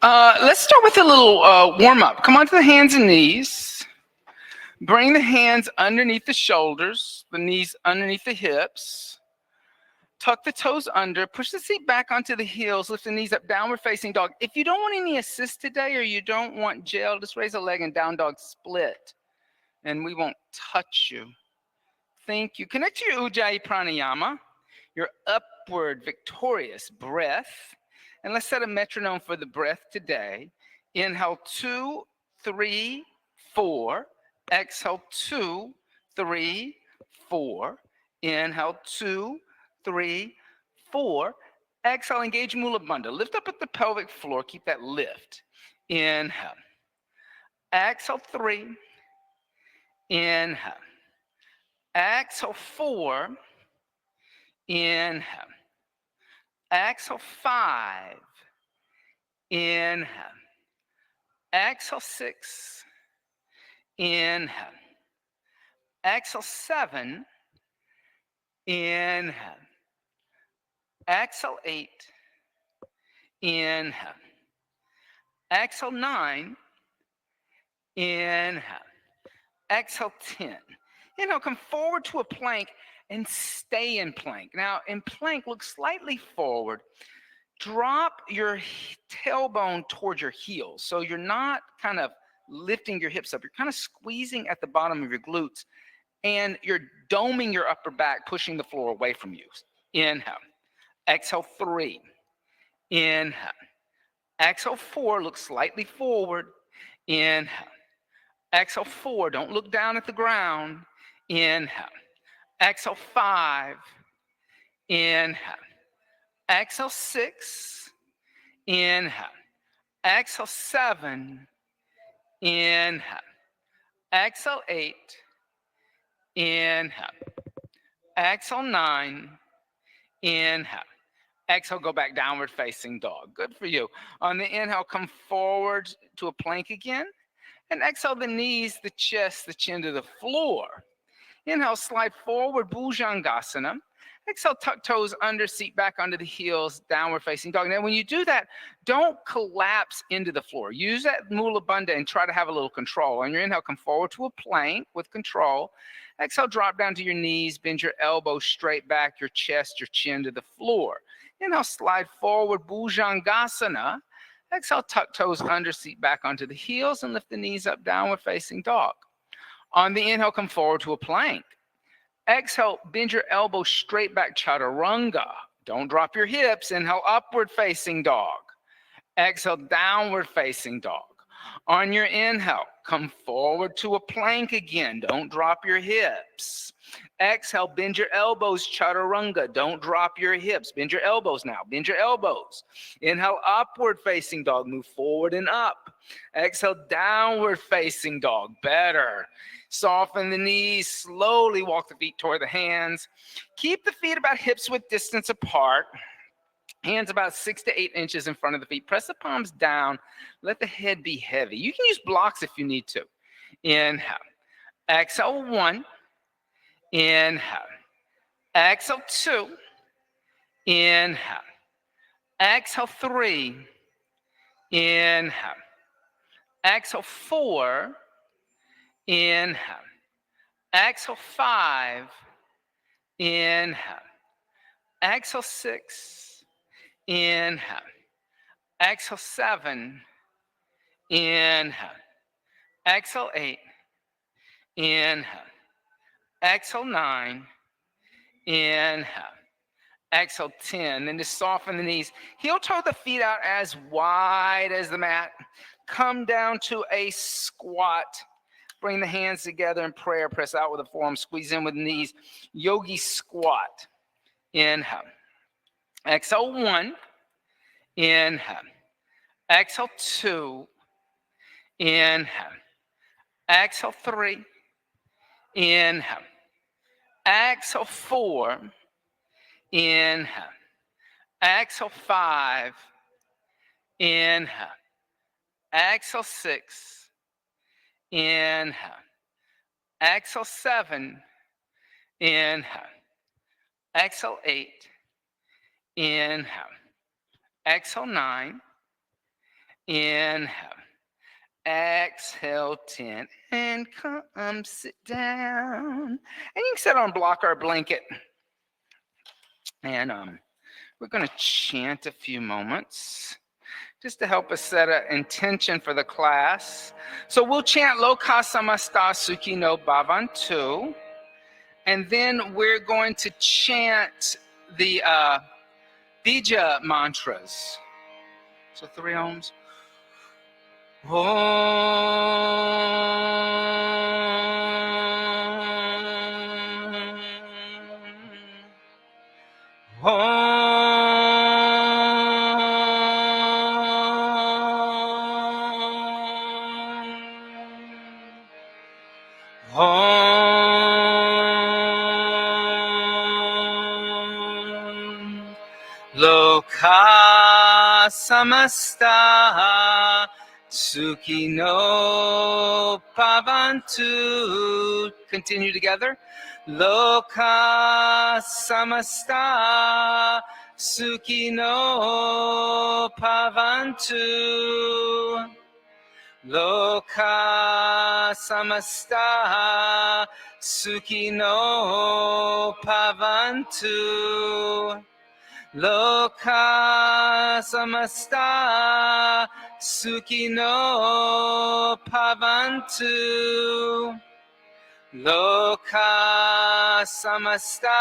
Let's start with a little warm up. Come onto the hands and knees. Bring the hands underneath the shoulders, the knees underneath the hips. Tuck the toes under. Push the seat back onto the heels. Lift the knees up, downward facing dog. If you don't want any assist today or you don't want gel, just raise a leg and down dog split. And we won't touch you. Thank you. Connect to your Ujjayi Pranayama, your upward victorious breath. And let's set a metronome for the breath today. Inhale 2, 3, 4. Exhale 2, 3, 4. Inhale 2, 3, 4. Exhale, engage Mula Bandha. Lift up at the pelvic floor. Keep that lift. Inhale. Exhale 3. Inhale. Exhale 4. Inhale. Exhale 5. Inhale. Exhale 6. Inhale. Exhale 7. Inhale. Exhale 8. Inhale. Exhale 9. Inhale. Exhale 10. Inhale, come forward to a plank and stay in plank. Now, in plank, look slightly forward. Drop your tailbone towards your heels. So you're not kind of lifting your hips up. You're kind of squeezing at the bottom of your glutes. And you're doming your upper back, pushing the floor away from you. Inhale. Exhale 3. Inhale. Exhale 4. Look slightly forward. Inhale. Exhale 4. Don't look down at the ground. Inhale. Exhale 5. Inhale. Exhale 6. Inhale. Exhale 7. Inhale. Exhale 8. Inhale. Exhale 9. Inhale. Exhale, go back downward facing dog. Good for you. On the inhale, come forward to a plank again. And exhale the knees, the chest, the chin to the floor. Inhale, slide forward, Bhujangasana. Exhale, tuck toes under, seat back under the heels, downward facing dog. Now, when you do that, don't collapse into the floor. Use that Mula Bandha and try to have a little control. On your inhale, come forward to a plank with control. Exhale, drop down to your knees, bend your elbows straight back, your chest, your chin to the floor. Inhale, slide forward, Bhujangasana. Exhale, tuck toes under, seat back onto the heels, and lift the knees up, downward facing dog. On the inhale, come forward to a plank. Exhale, bend your elbows straight back, chaturanga. Don't drop your hips. Inhale, upward facing dog. Exhale, downward facing dog. On your inhale, come forward to a plank again. Don't drop your hips. Exhale, bend your elbows, chaturanga. Don't drop your hips. Bend your elbows now. Bend your elbows. Inhale, upward facing dog. Move forward and up. Exhale, downward facing dog. Better. Soften the knees. Slowly walk the feet toward the hands. Keep the feet about hips width distance apart. Hands about 6 to 8 inches in front of the feet. Press the palms down. Let the head be heavy. You can use blocks if you need to. Inhale. Exhale 1. Inhale. Exhale 2. Inhale. Exhale 3. Inhale. Exhale 4. Inhale. Exhale 5. Inhale. Exhale 6. Inhale. Exhale 7. Inhale. Exhale 8. Inhale. Exhale 9. Inhale. Exhale 10. Then just soften the knees. Heel toe the feet out as wide as the mat. Come down to a squat. Bring the hands together in prayer. Press out with the forearm. Squeeze in with the knees. Yogi squat. Inhale. Exhale 1. Inhale. Exhale 2. Inhale. Exhale 3. Inhale. Exhale 4. Inhale. Exhale 5. Inhale. Exhale 6. Inhale. Exhale 7. Inhale. Exhale 8. Inhale. Exhale 9. Inhale. Exhale 10 and come sit down. And you can sit on a block or a blanket. And we're going to chant a few moments just to help us set an intention for the class. So we'll chant Loka Samasta Sukhi No Bhavantu. And then we're going to chant the Bija mantras. So 3 ohms. Loka samasta sukhino bhavantu. Continue together. Loka samasta sukhino bhavantu. Loka samasta sukhino bhavantu. Loka samasta sukhino bhavantu. Loka samasta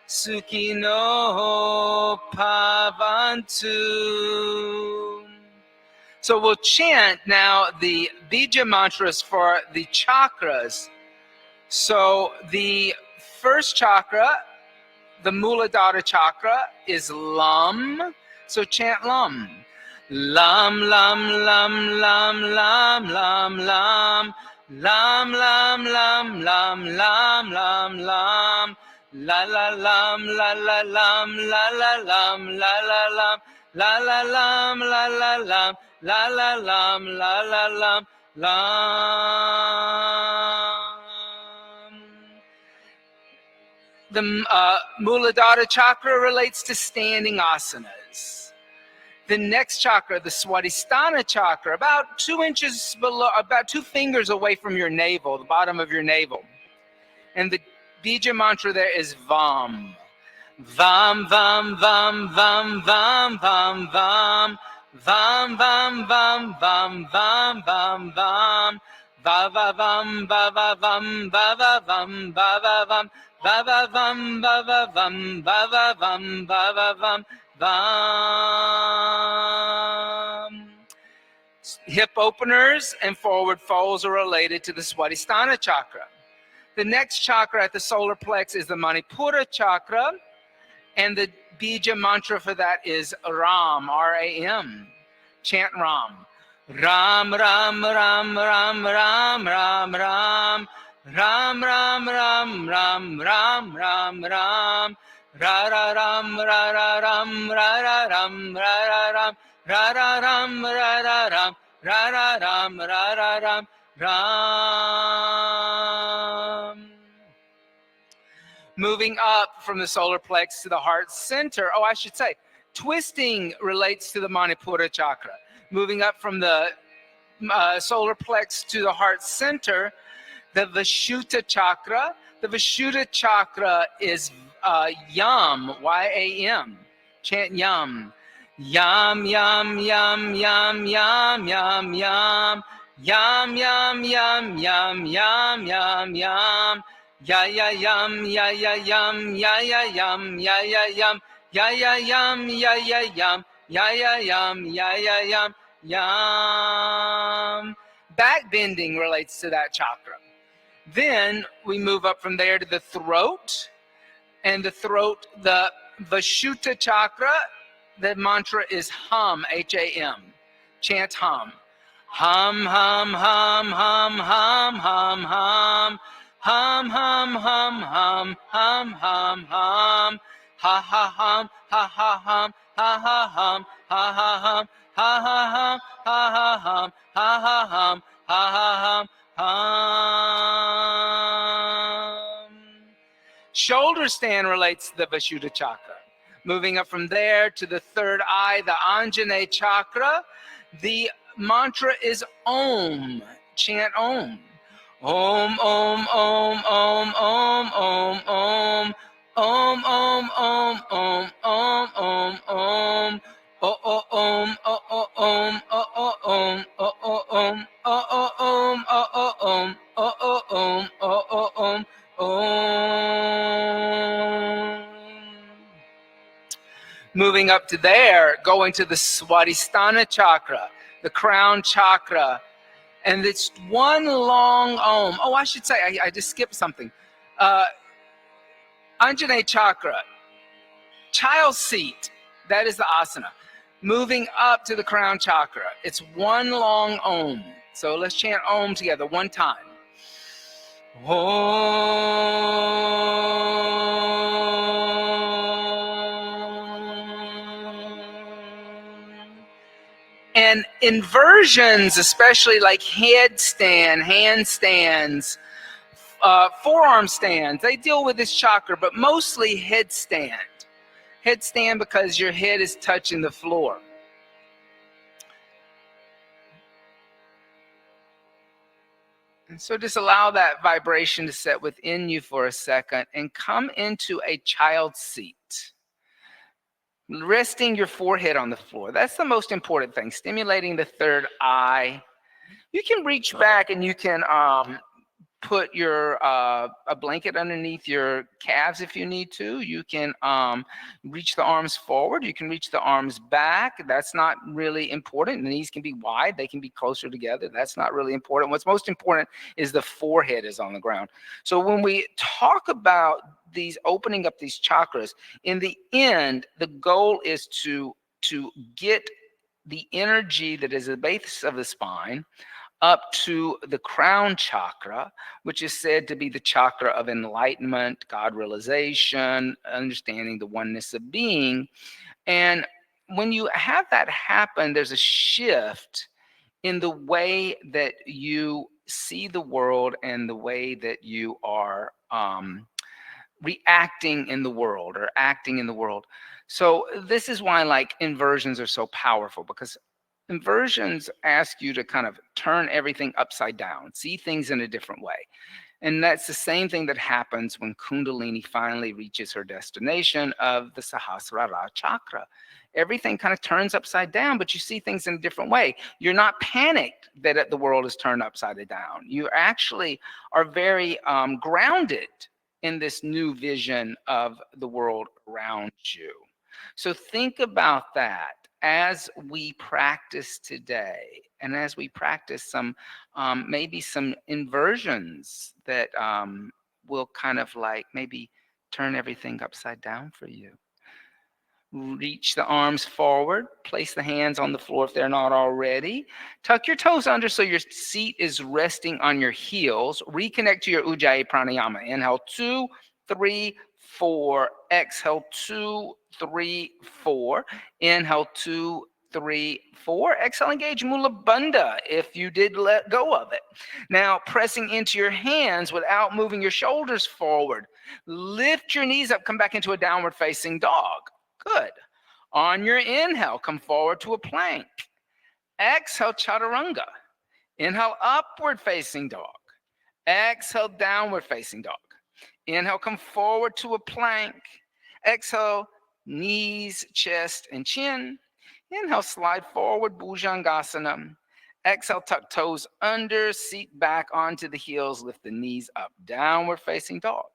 sukhino bhavantu. So we'll chant now the Bija mantras for the chakras. So the first chakra, the Muladhara chakra, is Lam. So chant Lam. Lam, lam, lam, lam, lam, lam, lam. Lam, lam, lam, lam, lam, lam, lam. La la lam, la la lam, la la lam, la la lam. La la lam, la la lam, la la lam, la la lam, lam. The Muladhara chakra relates to standing asanas. The next chakra, the Swadhisthana chakra, about 2 inches below, about 2 fingers away from your navel, the bottom of your navel. And the Bija mantra there is Vam. Vam, vam, vam, vam, vam, vam, vam. Vam, vam, vam, vam, vam, vam, vam. Va, va, vam, va, va, vam, va, va, vam, va, va, vam. Va, va, vam, va, va, vam, va, va, vam, va, va, vam, vam. Hip openers and forward folds are related to the Swadhisthana chakra. The next chakra at the solar plex is the Manipura chakra. And the Bija mantra for that is Ram, R-A-M. Chant Ram. Ram, Ram, Ram, Ram, Ram, Ram, Ram. Ram, Ram, Ram, Ram, Ram, Ram, Ram. Ra, ra, Ram, ra, ra, Ram, ra, ra, Ram, ra, ra, Ram. Ra, ra, Ram, ra, ra, Ram, ra, ra, Ram, ra, ra, Ram, Ram. Moving up from the solar plex to the heart center. Oh, I should say, twisting relates to the Manipura chakra. Moving up from the solar plex to the heart center, the Vishuddha chakra. The Vishuddha chakra is Yam, Y-A-M. Chant Yam. Yam, yam, yam, yam, yam, yam, yam. Yam, yam, yam, yam, yam, yam, yam. Ya ya yum, ya ya yum, ya ya yum, ya ya yum, ya ya yum, ya ya yum, ya ya yum, ya ya yum, yum. Back bending relates to that chakra. Then we move up from there to the throat. And the throat, the Vishuddha chakra, the mantra is Hum, H-A-M. Chant Hum. Hum, hum, hum, hum, hum, hum, hum. Hum, hum, hum, hum, hum, hum, hum. Ha ha hum, ha ha hum, ha ha hum, ha ha hum, ha ha hum, ha ha hum, ha ha hum, ha ha hum, hum. Shoulder stand relates to the Vishuddha chakra. Moving up from there to the third eye, the Anjane chakra. The mantra is Om. Chant Om. Om, Om, Om, Om, Om, Om, Om. Om, Om, Om, Om, Om, Om, Om. Oh, oh, Om, oh, oh, Om, oh, oh, Om, oh, oh, Om, oh, oh, Om, oh, oh, Om, oh, oh, Om, oh, oh, Om, Om. Moving up to there, going to the Swadhisthana chakra, the crown chakra, and it's one long Om. Oh, I should say, I just skipped something. Anjane chakra, child's seat, that is the asana. Moving up to the crown chakra, it's one long Om. So let's chant Om together one time. And inversions, especially like headstand, handstands, forearm stands, they deal with this chakra, but mostly headstand. Headstand because your head is touching the floor. And so just allow that vibration to set within you for a second and come into a child's seat. Resting your forehead on the floor. That's the most important thing, stimulating the third eye. You can reach back and you can put your a blanket underneath your calves if you need to. You can reach the arms forward. You can reach the arms back. That's not really important. The knees can be wide. They can be closer together. That's not really important. What's most important is the forehead is on the ground. So when we talk about these opening up these chakras, in the end, the goal is to get the energy that is the base of the spine up to the crown chakra, which is said to be the chakra of enlightenment, God realization, understanding the oneness of being. And when you have that happen, there's a shift in the way that you see the world and the way that you are reacting in the world or acting in the world. So this is why like inversions are so powerful, because inversions ask you to kind of turn everything upside down, see things in a different way. And that's the same thing that happens when Kundalini finally reaches her destination of the Sahasrara chakra. Everything kind of turns upside down, but you see things in a different way. You're not panicked that the world is turned upside down. You actually are very grounded in this new vision of the world around you. So think about that as we practice today, and as we practice some maybe some inversions that will kind of like maybe turn everything upside down for you. Reach the arms forward, place the hands on the floor if they're not already. Tuck your toes under so your seat is resting on your heels. Reconnect to your Ujjayi pranayama. Inhale, 2, 3, 4. Exhale, 2, 3, 4. Inhale, 2, 3, 4. Exhale, engage Mula Bandha if you did let go of it. Now, pressing into your hands without moving your shoulders forward. Lift your knees up, come back into a downward facing dog. Good. On your inhale, come forward to a plank. Exhale, chaturanga. Inhale, upward facing dog. Exhale, downward facing dog. Inhale, come forward to a plank. Exhale, knees, chest, and chin. Inhale, slide forward, Bhujangasana. Exhale, tuck toes under, seat back onto the heels, lift the knees up, downward facing dog.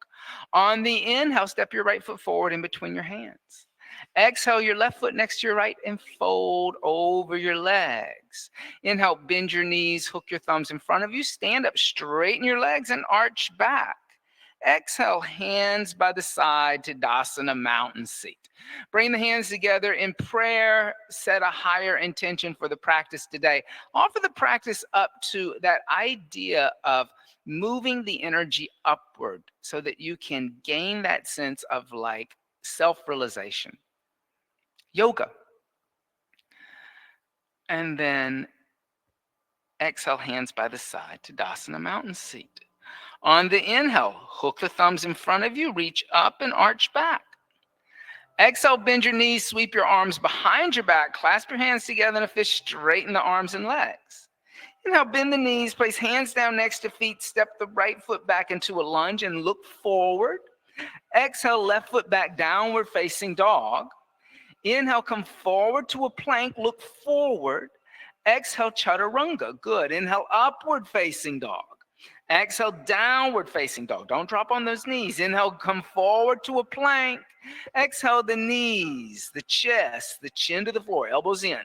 On the inhale, step your right foot forward in between your hands. Exhale, your left foot next to your right and fold over your legs. Inhale, bend your knees, hook your thumbs in front of you, stand up, straighten your legs and arch back. Exhale, hands by the side to Dasana, mountain seat. Bring the hands together in prayer. Set a higher intention for the practice today. Offer the practice up to that idea of moving the energy upward so that you can gain that sense of like self-realization. Yoga. And then exhale, hands by the side to Dasana, mountain seat. On the inhale, hook the thumbs in front of you, reach up and arch back. Exhale, bend your knees, sweep your arms behind your back, clasp your hands together in a fist, straighten the arms and legs. Inhale, bend the knees, place hands down next to feet, step the right foot back into a lunge and look forward. Exhale, left foot back, downward facing dog. Inhale, come forward to a plank, look forward. Exhale, chaturanga, good. Inhale, upward facing dog. Exhale, downward facing dog. Don't drop on those knees. Inhale, come forward to a plank. Exhale, the knees, the chest, the chin to the floor, elbows in.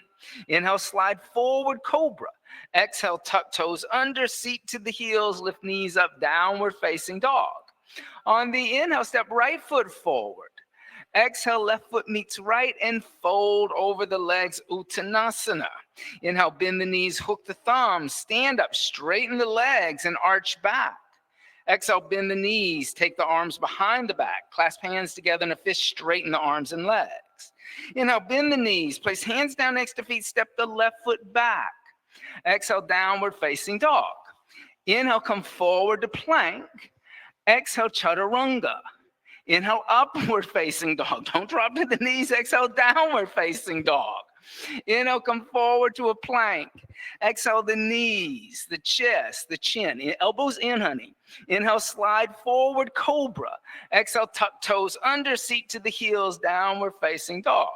Inhale, slide forward, cobra. Exhale, tuck toes under, seat to the heels, lift knees up, downward facing dog. On the inhale, step right foot forward. Exhale, left foot meets right and fold over the legs, Uttanasana. Inhale, bend the knees, hook the thumbs, stand up, straighten the legs and arch back. Exhale, bend the knees, take the arms behind the back, clasp hands together in a fist, straighten the arms and legs. Inhale, bend the knees, place hands down next to feet, step the left foot back. Exhale, downward facing dog. Inhale, come forward to plank. Exhale, chaturanga. Inhale, upward facing dog. Don't drop to the knees. Exhale, downward facing dog. Inhale, come forward to a plank. Exhale, the knees, the chest, the chin. Elbows in, honey. Inhale, slide forward, cobra. Exhale, tuck toes under, seat to the heels, downward facing dog.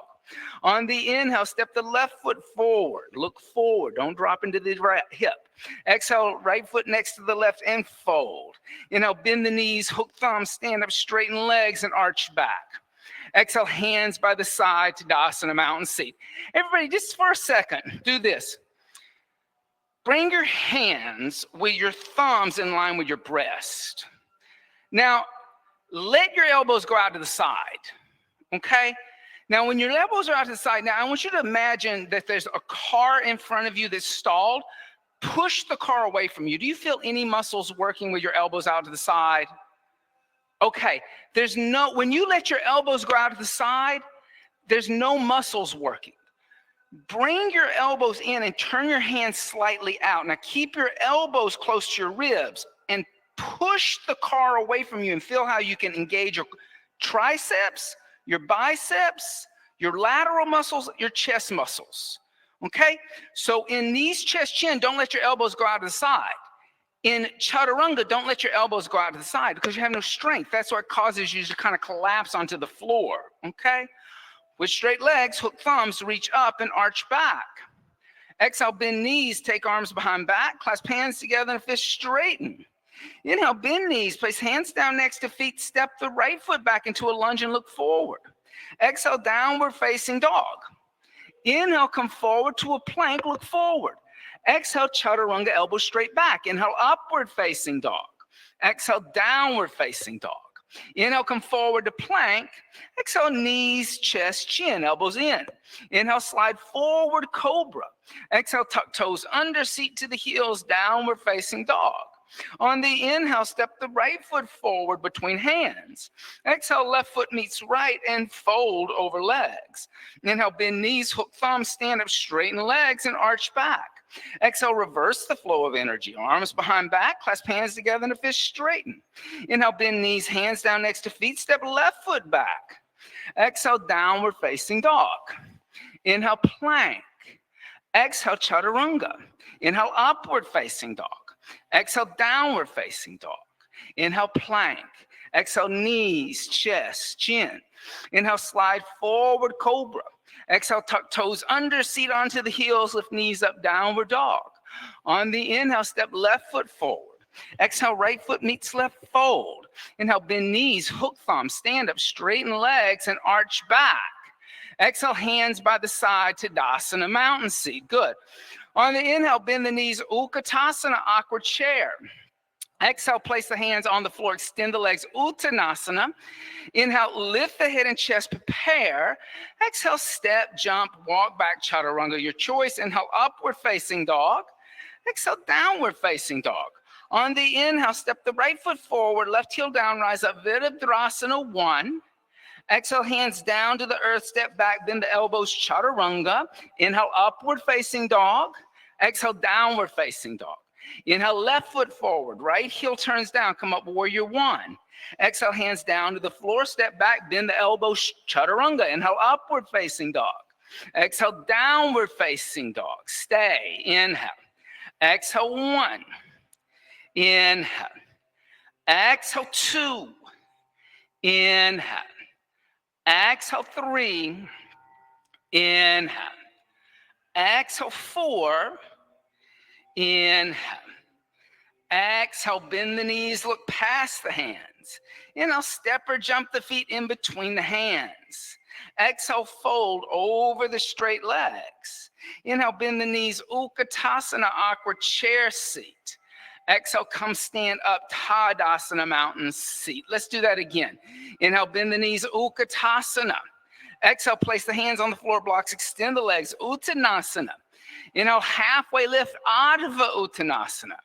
On the inhale, step the left foot forward. Look forward. Don't drop into the right hip. Exhale, right foot next to the left and fold. Inhale, bend the knees, hook thumbs, stand up, straighten legs and arch back. Exhale, hands by the side, Tadasana, mountain seat. Everybody, just for a second, do this. Bring your hands with your thumbs in line with your breast. Now, let your elbows go out to the side, okay? Now, when your elbows are out to the side, now I want you to imagine that there's a car in front of you that's stalled. Push the car away from you. Do you feel any muscles working with your elbows out to the side? Okay, when you let your elbows go out to the side, there's no muscles working. Bring your elbows in and turn your hands slightly out. Now keep your elbows close to your ribs and push the car away from you and feel how you can engage your triceps, your biceps, your lateral muscles, your chest muscles. Okay? So in knees, chest, chin, don't let your elbows go out to the side. In chaturanga, don't let your elbows go out to the side because you have no strength. That's what causes you to kind of collapse onto the floor. Okay? With straight legs, hook thumbs, reach up and arch back. Exhale, bend knees, take arms behind back, clasp hands together and fist straighten. Inhale, bend knees, place hands down next to feet, step the right foot back into a lunge and look forward. Exhale, downward facing dog. Inhale, come forward to a plank, look forward. Exhale, chaturanga, elbows straight back. Inhale, upward facing dog. Exhale, downward facing dog. Inhale, come forward to plank. Exhale, knees, chest, chin, elbows in. Inhale, slide forward, cobra. Exhale, tuck toes under, seat to the heels, downward facing dog. On the inhale, step the right foot forward between hands. Exhale, left foot meets right and fold over legs. Inhale, bend knees, hook thumbs, stand up, straighten legs and arch back. Exhale, reverse the flow of energy. Arms behind back, clasp hands together in a fist, straighten. Inhale, bend knees, hands down next to feet, step left foot back. Exhale, downward facing dog. Inhale, plank. Exhale, chaturanga. Inhale, upward facing dog. Exhale, downward facing dog. Inhale, plank. Exhale, knees, chest, chin. Inhale, slide forward, cobra. Exhale, tuck toes under, seat onto the heels, lift knees up, downward dog. On the inhale, step left foot forward. Exhale, right foot meets left, fold. Inhale, bend knees, hook thumbs, stand up, straighten legs and arch back. Exhale, hands by the side, Tadasana, mountain seat. Good. On the inhale, bend the knees, Utkatasana, awkward chair. Exhale, place the hands on the floor, extend the legs, Uttanasana. Inhale, lift the head and chest, prepare. Exhale, step, jump, walk back, chaturanga, your choice. Inhale, upward facing dog. Exhale, downward facing dog. On the inhale, step the right foot forward, left heel down, rise up, Virabhadrasana 1. Exhale, hands down to the earth, step back, bend the elbows, chaturanga. Inhale, upward facing dog. Exhale, downward facing dog. Inhale, left foot forward, right heel turns down, come up warrior one. Exhale, hands down to the floor, step back, bend the elbows, chaturanga. Inhale, upward facing dog. Exhale, downward facing dog. Stay, inhale. Exhale, one. Inhale. Exhale, two. Inhale. Exhale, three. Inhale. Exhale, four. Inhale. Exhale, bend the knees, look past the hands. Inhale, step or jump the feet in between the hands. Exhale, fold over the straight legs. Inhale, bend the knees, Utkatasana, awkward chair seat. Exhale, come stand up, Tadasana, mountain seat. Let's do that again. Inhale, bend the knees, Utkatasana. Exhale, place the hands on the floor blocks, extend the legs, Uttanasana. Inhale, halfway lift, Adva Uttanasana.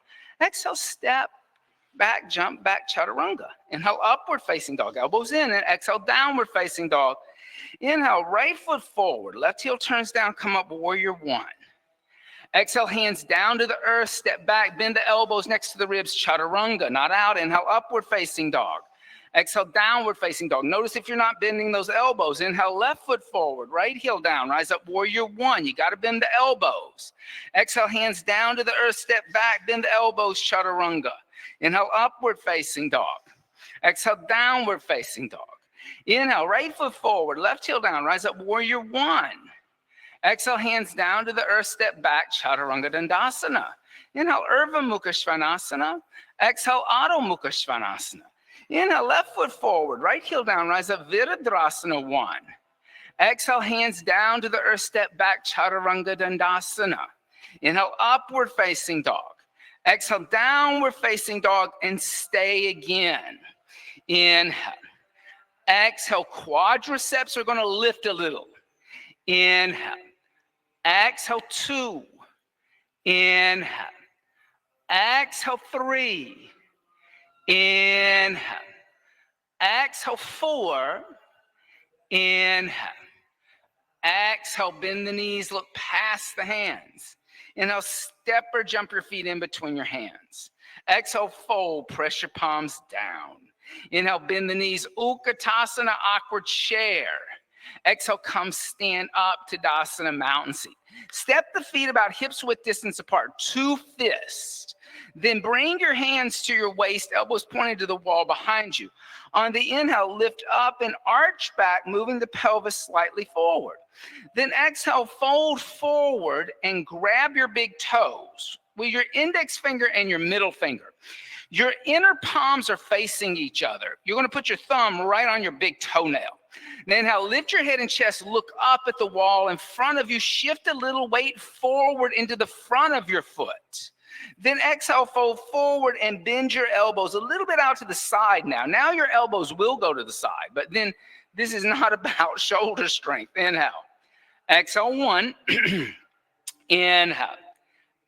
Exhale, step back, jump back, chaturanga. Inhale, upward facing dog, elbows in, and exhale, downward facing dog. Inhale, right foot forward, left heel turns down, come up, warrior one. Exhale, hands down to the earth, step back, bend the elbows next to the ribs, chaturanga, not out. Inhale, upward facing dog. Exhale, downward facing dog. Notice if you're not bending those elbows. Inhale, left foot forward, right heel down, rise up, warrior one. You got to bend the elbows. Exhale, hands down to the earth, step back, bend the elbows, chaturanga. Inhale, upward facing dog. Exhale, downward facing dog. Inhale, right foot forward, left heel down, rise up, warrior one. Exhale, hands down to the earth, step back, chaturanga dandasana. Inhale, Urban Mukha Svanasana. Exhale, Adho Mukha Svanasana. Inhale, left foot forward, right heel down, rise up, Virabhadrasana one. Exhale, hands down to the earth, step back, Chaturanga Dandasana. Inhale, upward facing dog. Exhale, downward facing dog, and stay again. Inhale. Exhale, quadriceps are going to lift a little. Inhale. Exhale, two. Inhale. Exhale, three. Inhale. Exhale, four. Inhale. Exhale, bend the knees, look past the hands. Inhale, step or jump your feet in between your hands. Exhale, fold, press your palms down. Inhale, bend the knees, Utkatasana, awkward chair. Exhale, come stand up, Tadasana, mountain seat. Step the feet about hips width distance apart, two fists. Then bring your hands to your waist, elbows pointed to the wall behind you. On the inhale, lift up and arch back, moving the pelvis slightly forward. Then exhale, fold forward and grab your big toes with your index finger and your middle finger. Your inner palms are facing each other. You're going to put your thumb right on your big toenail. Then inhale, lift your head and chest, look up at the wall in front of you, shift a little weight forward into the front of your foot. Then exhale, fold forward and bend your elbows a little bit out to the side now. Now your elbows will go to the side, but then this is not about shoulder strength. Inhale. Exhale, one. Inhale.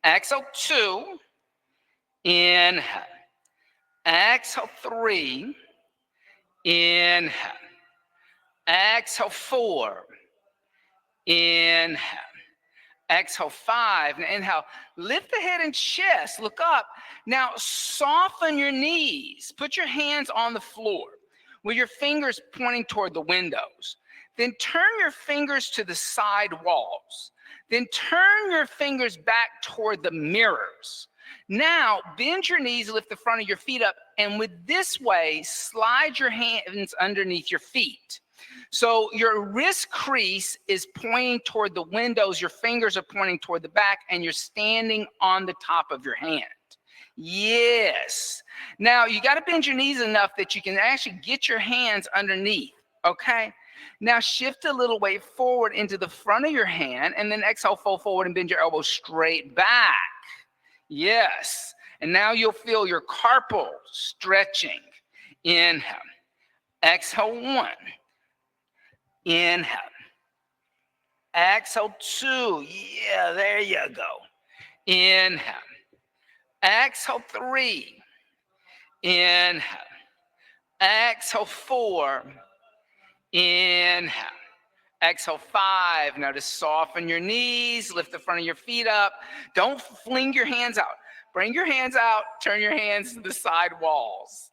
Exhale, two. Inhale. Exhale, three. Inhale. Exhale, four. Inhale. Exhale, five. Now inhale, lift the head and chest, look up. Now soften your knees. Put your hands on the floor with your fingers pointing toward the windows. Then turn your fingers to the side walls. Then turn your fingers back toward the mirrors. Now bend your knees, lift the front of your feet up, and with this way, slide your hands underneath your feet. So your wrist crease is pointing toward the windows, your fingers are pointing toward the back, and you're standing on the top of your hand. Yes. Now you got to bend your knees enough that you can actually get your hands underneath, okay? Now shift a little weight forward into the front of your hand, and then exhale, fold forward and bend your elbows straight back. Yes. And now you'll feel your carpal stretching. Inhale. Exhale, one. Inhale. Exhale, two. Yeah, there you go. Inhale. Exhale, three. Inhale. Exhale, four. Inhale. Exhale, five. Now to soften your knees, lift the front of your feet up. Don't fling your hands out. Bring your hands out, turn your hands to the side walls.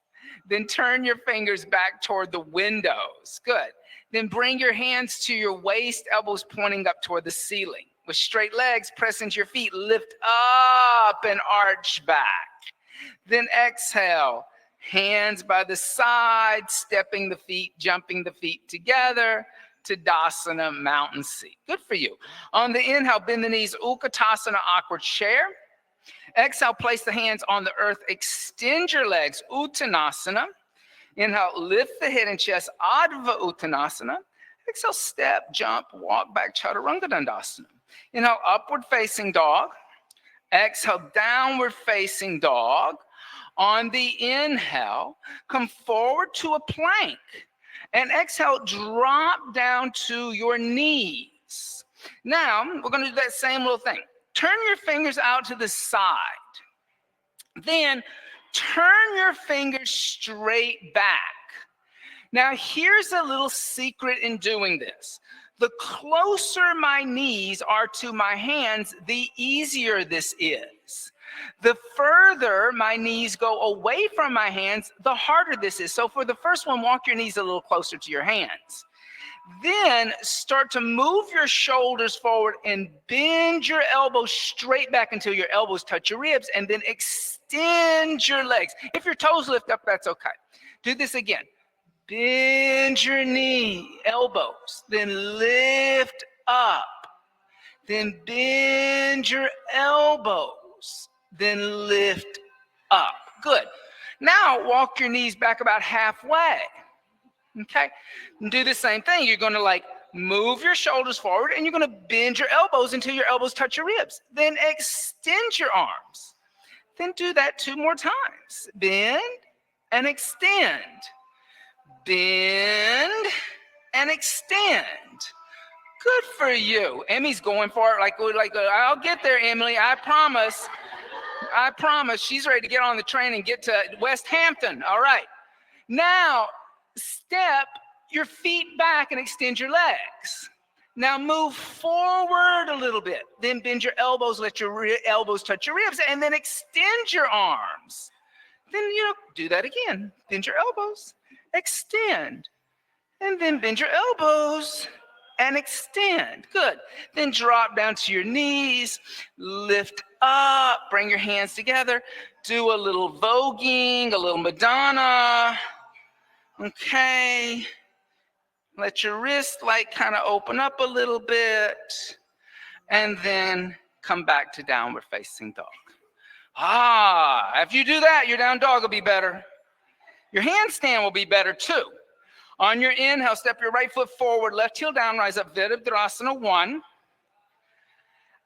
Then turn your fingers back toward the windows. Good. Then bring your hands to your waist, elbows pointing up toward the ceiling. With straight legs, press into your feet, lift up and arch back. Then exhale, hands by the side, stepping the feet, jumping the feet together. Tadasana, mountain seat. Good for you. On the inhale, bend the knees, Utkatasana, awkward chair. Exhale, place the hands on the earth, extend your legs, Uttanasana. Inhale, lift the head and chest, Adva Uttanasana. Exhale, step, jump, walk back, Chaturanga Dandasana. Inhale, upward facing dog. Exhale, downward facing dog. On the inhale, come forward to a plank. And exhale, drop down to your knees. Now, we're going to do that same little thing. Turn your fingers out to the side. Then turn your fingers straight back. Now, here's a little secret in doing this. The closer my knees are to my hands, the easier this is. The further my knees go away from my hands, the harder this is. So for the first one, walk your knees a little closer to your hands. Then start to move your shoulders forward and bend your elbows straight back until your elbows touch your ribs, and then extend your legs. If your toes lift up, that's okay. Do this again. Bend your knee, elbows, then lift up. Then bend your elbows, then lift up. Good. Now walk your knees back about halfway. Okay? And do the same thing. You're going to move your shoulders forward, and you're going to bend your elbows until your elbows touch your ribs. Then extend your arms. Then do that 2 more times. Bend and extend. Bend and extend. Good for you. Emmy's going for it. I'll get there, Emily. I promise. I promise. She's ready to get on the train and get to West Hampton. All right. Now, step your feet back and extend your legs. Now move forward a little bit. Then bend your elbows, let your elbows touch your ribs, and then extend your arms. Then, do that again. Bend your elbows, extend, and then bend your elbows and extend. Good. Then drop down to your knees, lift up, bring your hands together, do a little voguing, a little Madonna. Okay. Let your wrist kind of open up a little bit, and then come back to downward facing dog. If you do that, your down dog will be better. Your handstand will be better too. On your inhale, step your right foot forward, left heel down, rise up, Virabhadrasana 1.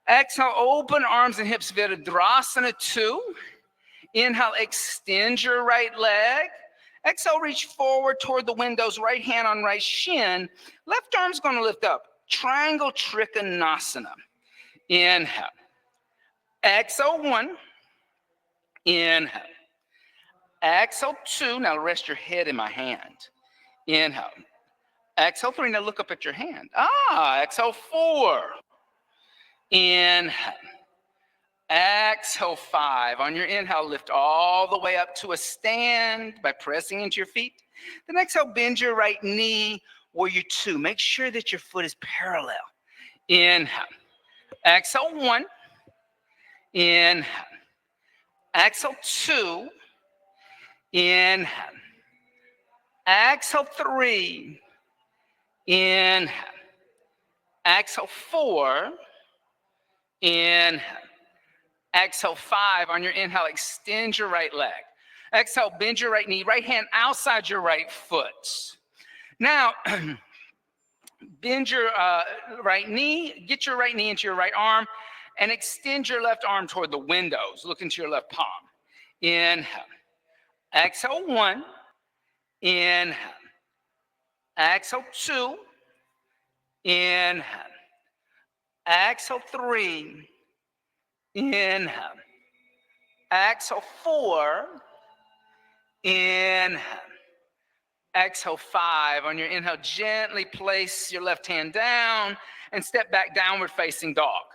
Exhale, open arms and hips, Virabhadrasana 2. Inhale, extend your right leg. Exhale, reach forward toward the windows, right hand on right shin. Left arm's going to lift up, Triangle Trikonasana. Inhale. Exhale, 1. Inhale. Exhale, 2. Now rest your head in my hand. Inhale. Exhale, 3. Now look up at your hand. Exhale, 4. Inhale. Exhale, 5. On your inhale, lift all the way up to a stand by pressing into your feet. Then exhale, bend your right knee, warrior 2. Make sure that your foot is parallel. Inhale. Exhale, 1. Inhale. Exhale, 2. Inhale. Exhale, 3. Inhale. Exhale, 4. Inhale. Exhale, 5. On your inhale, extend your right leg. Exhale, bend your right knee, right hand outside your right foot. Now, bend your right knee, get your right knee into your right arm, and extend your left arm toward the windows. Look into your left palm. Inhale. Exhale, 1. Inhale. Exhale, 2. Inhale. Exhale, 3. Inhale. Exhale, 4. Inhale. Exhale, 5. On your inhale, gently place your left hand down and step back, downward facing dog.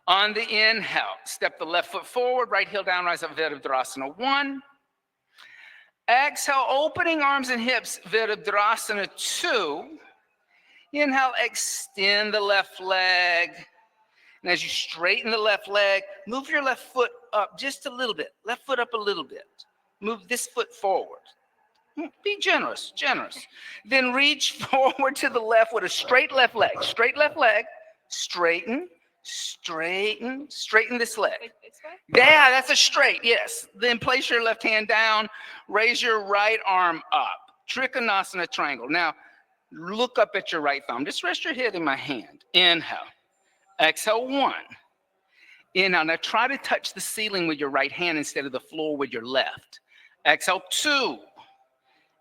On the inhale, step the left foot forward, right heel down, rise up, Virabhadrasana 1. Exhale, opening arms and hips, Virabhadrasana 2. Inhale, extend the left leg. And as you straighten the left leg, move your left foot up just a little bit. Left foot up a little bit. Move this foot forward. Be generous, generous. Then reach forward to the left with a straight left leg. Straight left leg. Straighten, straighten, straighten this leg. Yeah, that's a straight, yes. Then place your left hand down. Raise your right arm up. Trikonasana triangle. Now, look up at your right thumb. Just rest your head in my hand. Inhale. Exhale, 1. Inhale. Now try to touch the ceiling with your right hand instead of the floor with your left. Exhale, 2.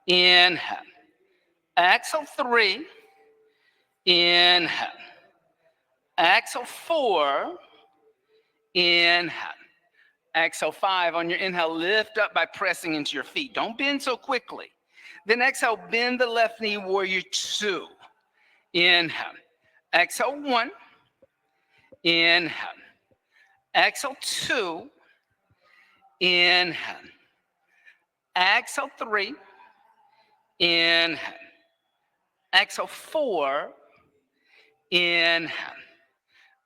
Inhale. Exhale, 3. Inhale. Exhale, 4. Inhale. Exhale, 5. On your inhale, lift up by pressing into your feet. Don't bend so quickly. Then exhale, bend the left knee, warrior 2. Inhale. Exhale, 1. Inhale. Exhale, 2. Inhale. Exhale, 3. Inhale. Exhale, 4. Inhale.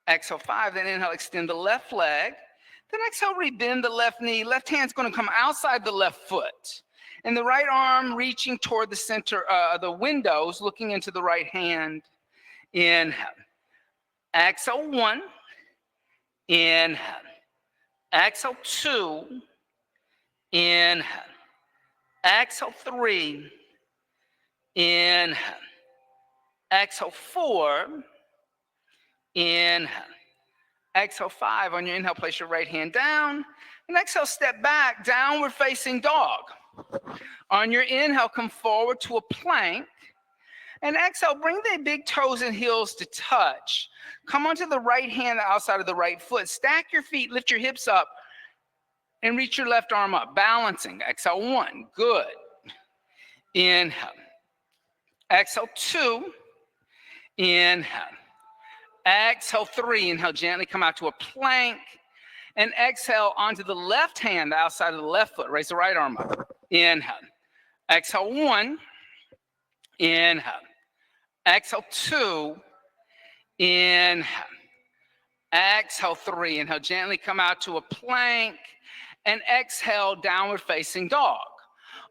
Exhale, 5. Then inhale, extend the left leg. Then exhale, rebend the left knee. Left hand's going to come outside the left foot. And the right arm reaching toward the center, the windows, looking into the right hand. Inhale. Exhale, 1. Inhale. Exhale, 2. Inhale. Exhale, 3. Inhale. Exhale, 4. Inhale. Exhale, 5. On your inhale, place your right hand down. And exhale, step back, downward facing dog. On your inhale, come forward to a plank. And exhale, bring the big toes and heels to touch. Come onto the right hand, the outside of the right foot. Stack your feet, lift your hips up, and reach your left arm up. Balancing. Exhale, 1. Good. Inhale. Exhale, 2. Inhale. Exhale, 3. Inhale, gently come out to a plank. And exhale onto the left hand, the outside of the left foot. Raise the right arm up. Inhale. Exhale, 1. Inhale. Exhale, 2. Inhale. Exhale, 3. Inhale, gently come out to a plank. And exhale, downward facing dog.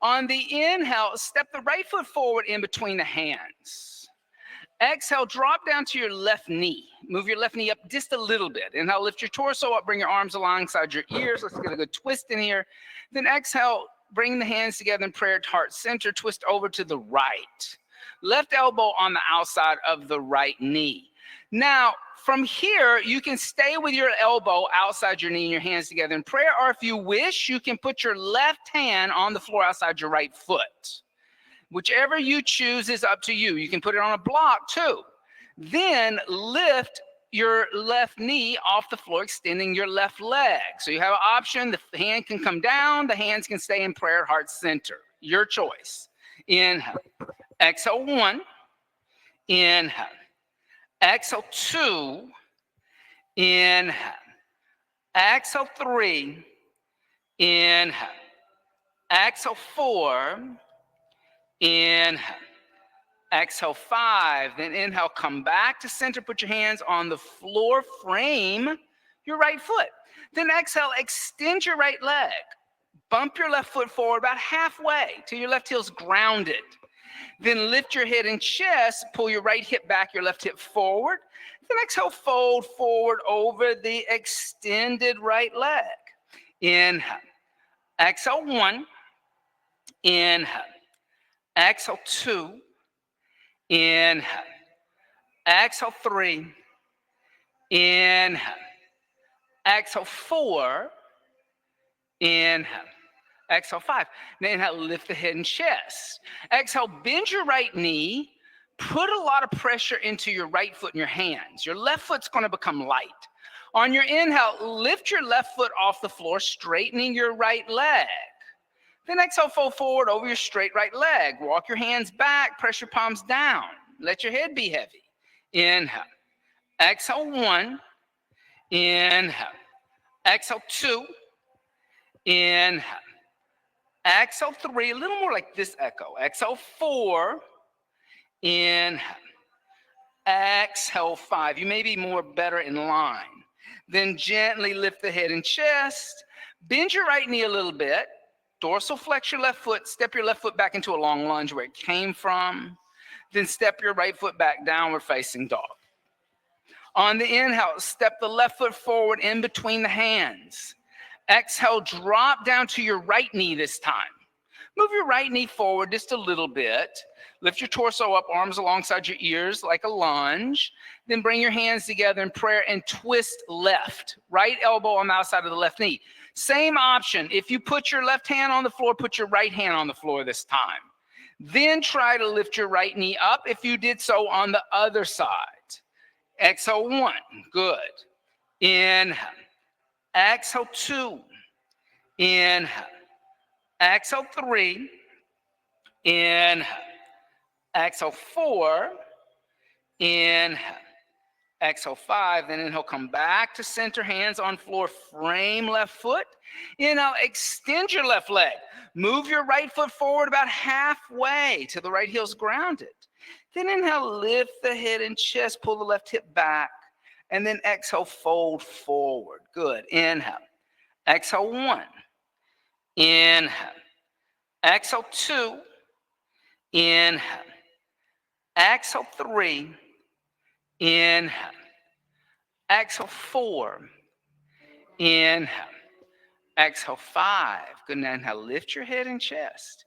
On the inhale, step the right foot forward in between the hands. Exhale, drop down to your left knee. Move your left knee up just a little bit. Inhale, lift your torso up, bring your arms alongside your ears. Let's get a good twist in here. Then exhale, bring the hands together in prayer at heart center. Twist over to the right. Left elbow on the outside of the right knee. Now, from here, you can stay with your elbow outside your knee and your hands together in prayer, or if you wish, you can put your left hand on the floor outside your right foot. Whichever you choose is up to you. You can put it on a block too. Then lift your left knee off the floor, extending your left leg. So you have an option. The hand can come down. The hands can stay in prayer heart center. Your choice. Inhale. Exhale, 1. Inhale. Exhale, 2. Inhale. Exhale, 3. Inhale. Exhale, 4. Inhale. Exhale, 5. Then inhale, come back to center. Put your hands on the floor. Frame your right foot. Then exhale, extend your right leg. Bump your left foot forward about halfway till your left heel's grounded. Then lift your head and chest. Pull your right hip back, your left hip forward. Then exhale, fold forward over the extended right leg. Inhale. Exhale, 1. Inhale. Exhale, 2. Inhale. Exhale, 3. Inhale. Exhale, 4. Inhale. Exhale, 5. Now inhale, lift the head and chest. Exhale, bend your right knee. Put a lot of pressure into your right foot and your hands. Your left foot's going to become light. On your inhale, lift your left foot off the floor, straightening your right leg. Then exhale, fold forward over your straight right leg. Walk your hands back, press your palms down. Let your head be heavy. Inhale. Exhale, 1. Inhale. Exhale 2. Inhale. Exhale 3. A little more like this echo. Exhale 4. Inhale. Exhale 5. You may be more better in line. Then gently lift the head and chest. Bend your right knee a little bit. Dorsal flex your left foot. Step your left foot back into a long lunge where it came from. Then step your right foot back, downward facing dog. On the inhale, step the left foot forward in between the hands. Exhale, drop down to your right knee this time. Move your right knee forward just a little bit. Lift your torso up, arms alongside your ears like a lunge. Then bring your hands together in prayer and twist left. Right elbow on the outside of the left knee. Same option. If you put your left hand on the floor, put your right hand on the floor this time. Then try to lift your right knee up if you did so on the other side. Exhale 1. Good. Inhale. Exhale 2. Inhale. Exhale 3. Inhale. Exhale 4. Inhale. Exhale 5. Then inhale, come back to center, hands on floor, frame left foot. Inhale, extend your left leg. Move your right foot forward about halfway till the right heel's grounded. Then inhale, lift the head and chest, pull the left hip back. And then exhale, fold forward. Good. Inhale. Exhale 1. Inhale. Exhale 2. Inhale. Exhale 3. Inhale. Exhale 4. Inhale. Exhale 5. Good. Now inhale, lift your head and chest.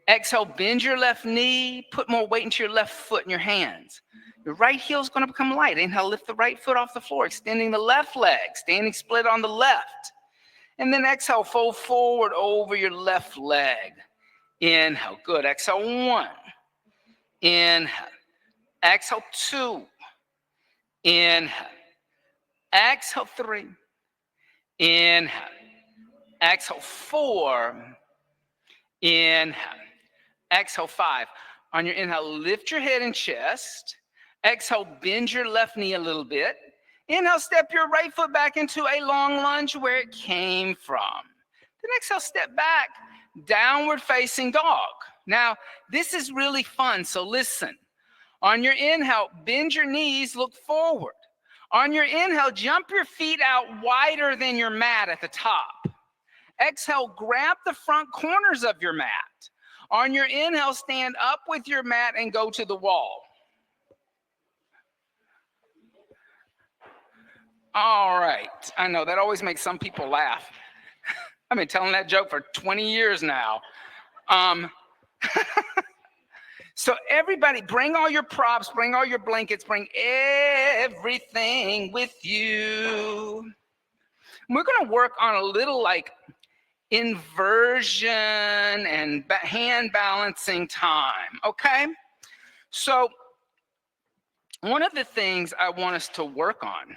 Exhale, bend your left knee. Put more weight into your left foot and your hands. Your right heel is going to become light. Inhale, lift the right foot off the floor, extending the left leg, standing split on the left. And then exhale, fold forward over your left leg. Inhale. Good. Exhale 1. Inhale. Exhale 2. Inhale. Exhale 3. Inhale. Exhale 4. Inhale. Exhale 5. On your inhale, lift your head and chest. Exhale, bend your left knee a little bit. Inhale, step your right foot back into a long lunge where it came from. Then exhale, step back, downward facing dog. Now, this is really fun, so listen. On your inhale, bend your knees, look forward. On your inhale, jump your feet out wider than your mat at the top. Exhale, grab the front corners of your mat. On your inhale, stand up with your mat and go to the wall. All right. I know that always makes some people laugh. I've been telling that joke for 20 years now. So everybody, bring all your props, bring all your blankets, bring everything with you. We're going to work on a little like inversion and hand balancing time, okay? So one of the things I want us to work on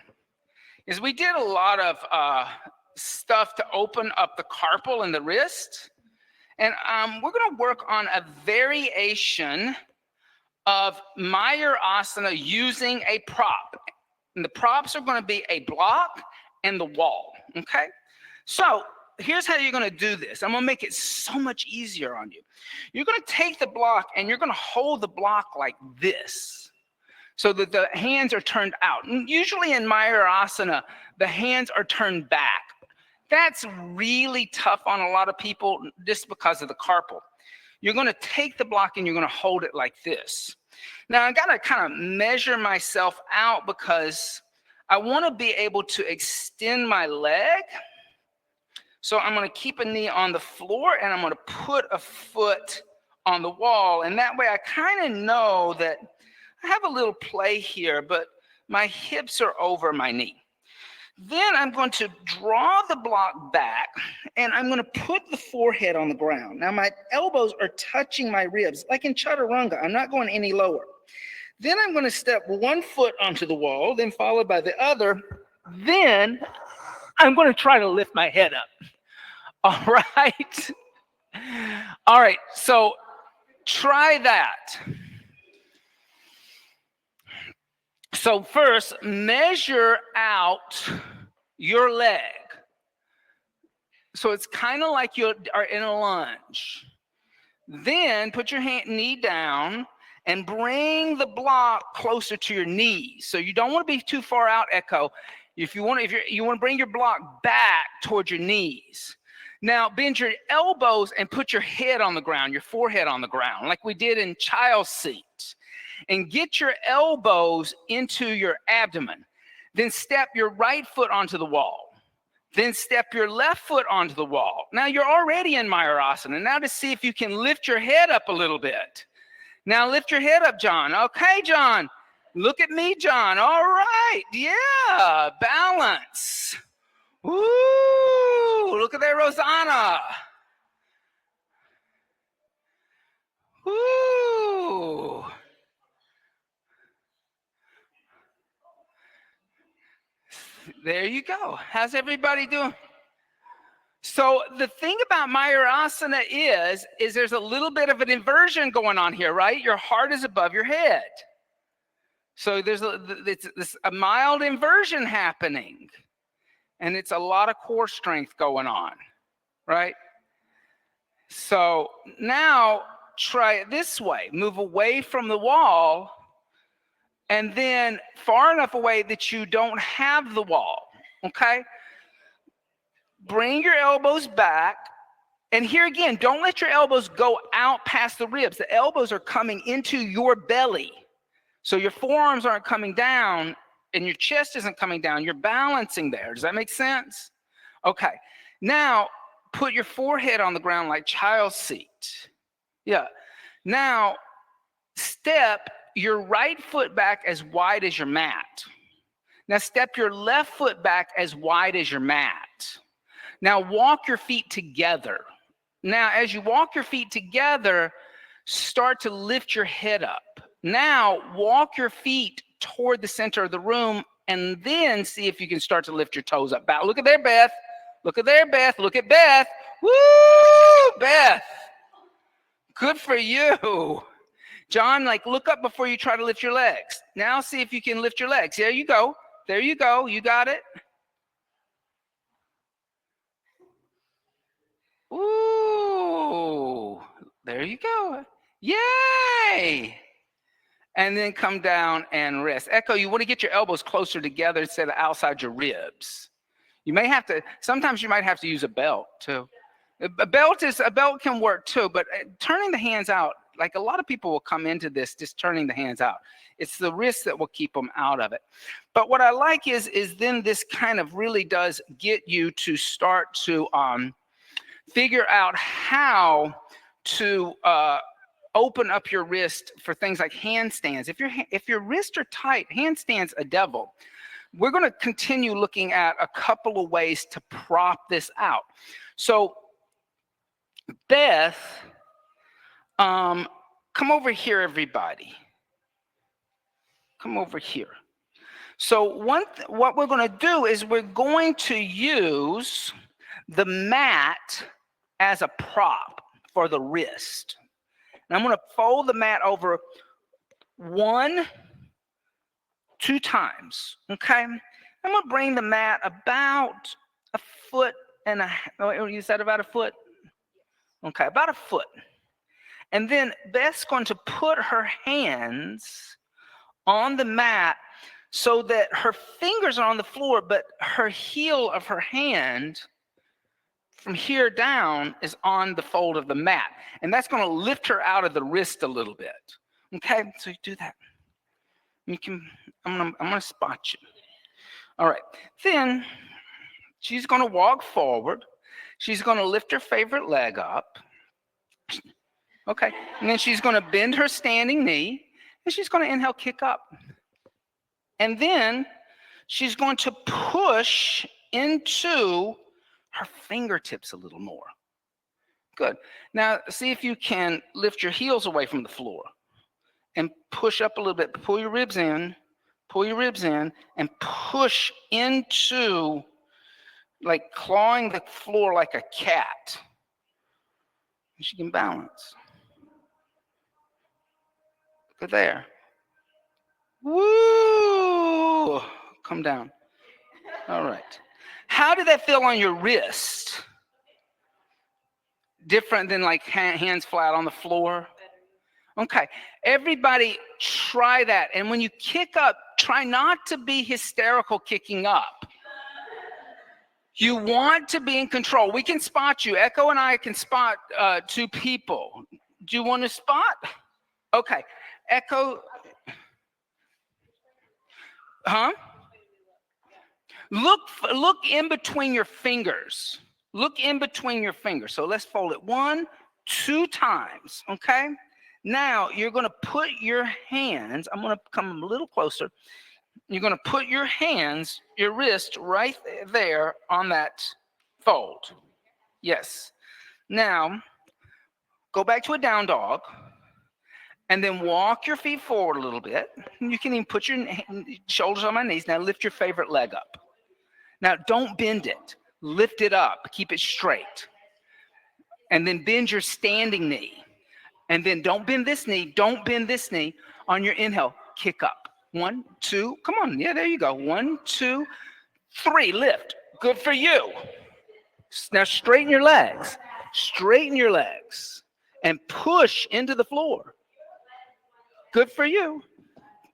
is we did a lot of stuff to open up the carpal and the wrist. And we're going to work on a variation of Mayurasana using a prop. And the props are going to be a block and the wall, okay? So here's how you're going to do this. I'm going to make it so much easier on you. You're going to take the block and you're going to hold the block like this so that the hands are turned out. And usually in Mayurasana, the hands are turned back. That's really tough on a lot of people just because of the carpal. You're going to take the block and you're going to hold it like this. Now, I got to kind of measure myself out because I want to be able to extend my leg. So I'm going to keep a knee on the floor and I'm going to put a foot on the wall. And that way I kind of know that I have a little play here, but my hips are over my knee. Then I'm going to draw the block back and I'm going to put the forehead on the ground. Now my elbows are touching my ribs like in chaturanga. I'm not going any lower. Then I'm going to step one foot onto the wall, then followed by the other. Then I'm going to try to lift my head up. All right. All right. So try that. So first, measure out your leg. So it's kind of like you are in a lunge. Then put your knee down and bring the block closer to your knees. So you don't want to be too far out, Echo. If you want to bring your block back towards your knees. Now bend your elbows and put your head on the ground, your forehead on the ground, like we did in child's seat. And get your elbows into your abdomen. Then step your right foot onto the wall. Then step your left foot onto the wall. Now you're already in Mayurasana. Now to see if you can lift your head up a little bit. Now lift your head up, John. Okay, John. Look at me, John. All right. Yeah. Balance. Woo. Look at there, Rosanna. Woo. There you go. How's everybody doing? So the thing about Mayurasana is there's a little bit of an inversion going on here, right? Your heart is above your head. So there's a mild inversion happening. And it's a lot of core strength going on, right? So now try it this way. Move away from the wall and then far enough away that you don't have the wall, okay? Bring your elbows back. And here again, don't let your elbows go out past the ribs. The elbows are coming into your belly. So your forearms aren't coming down and your chest isn't coming down. You're balancing there. Does that make sense? Okay. Now, put your forehead on the ground like child's seat. Yeah. Now, step your right foot back as wide as your mat. Now, step your left foot back as wide as your mat. Now, walk your feet together. Now, as you walk your feet together, start to lift your head up. Now, walk your feet toward the center of the room and then see if you can start to lift your toes up. Look at there, Beth. Look at there, Beth. Look at Beth. Woo, Beth. Good for you. John, look up before you try to lift your legs. Now see if you can lift your legs. There you go. There you go. You got it. Ooh, there you go. Yay! And then come down and rest. Echo, you want to get your elbows closer together instead of outside your ribs. You may have to, sometimes you might have to use a belt too. A belt can work too, but turning the hands out, like a lot of people will come into this just turning the hands out. It's the wrists that will keep them out of it. But what I like is then this kind of really does get you to start to figure out how to open up your wrist for things like handstands. If your wrists are tight, handstands a devil. We're going to continue looking at a couple of ways to prop this out. So Beth, come over here, everybody. Come over here. So what we're going to do is we're going to use the mat as a prop for the wrist. And I'm going to fold the mat over 1, 2 times, okay? I'm going to bring the mat about a foot and a half. Oh, you said about a foot? Okay, about a foot. And then Beth's going to put her hands on the mat so that her fingers are on the floor, but her heel of her hand from here down is on the fold of the mat. And that's going to lift her out of the wrist a little bit. Okay, so you do that. I'm gonna spot you. All right, then she's going to walk forward. She's going to lift her favorite leg up. Okay, and then she's going to bend her standing knee, and she's going to inhale, kick up. And then she's going to push into her fingertips a little more. Good. Now, see if you can lift your heels away from the floor and push up a little bit. Pull your ribs in, and push into, like clawing the floor like a cat. And she can balance. Look at there. Woo! Come down. All right. How did that feel on your wrist? Different than like hands flat on the floor? Okay. Everybody try that. And when you kick up, try not to be hysterical kicking up. You want to be in control. We can spot you. Echo and I can spot two people. Do you want to spot? Okay. Echo, huh? Look in between your fingers. Look in between your fingers. So let's fold it 1, 2 times, okay? Now you're going to put your hands, I'm going to come a little closer. You're going to put your hands, your wrist right there on that fold. Yes. Now, go back to a down dog and then walk your feet forward a little bit. You can even put your shoulders on my knees. Now lift your favorite leg up. Now don't bend it. Lift it up. Keep it straight. And then bend your standing knee. And then don't bend this knee. Don't bend this knee. On your inhale, kick up. 1, 2. Come on. Yeah, there you go. 1, 2, 3. Lift. Good for you. Now straighten your legs. Straighten your legs. And push into the floor. Good for you.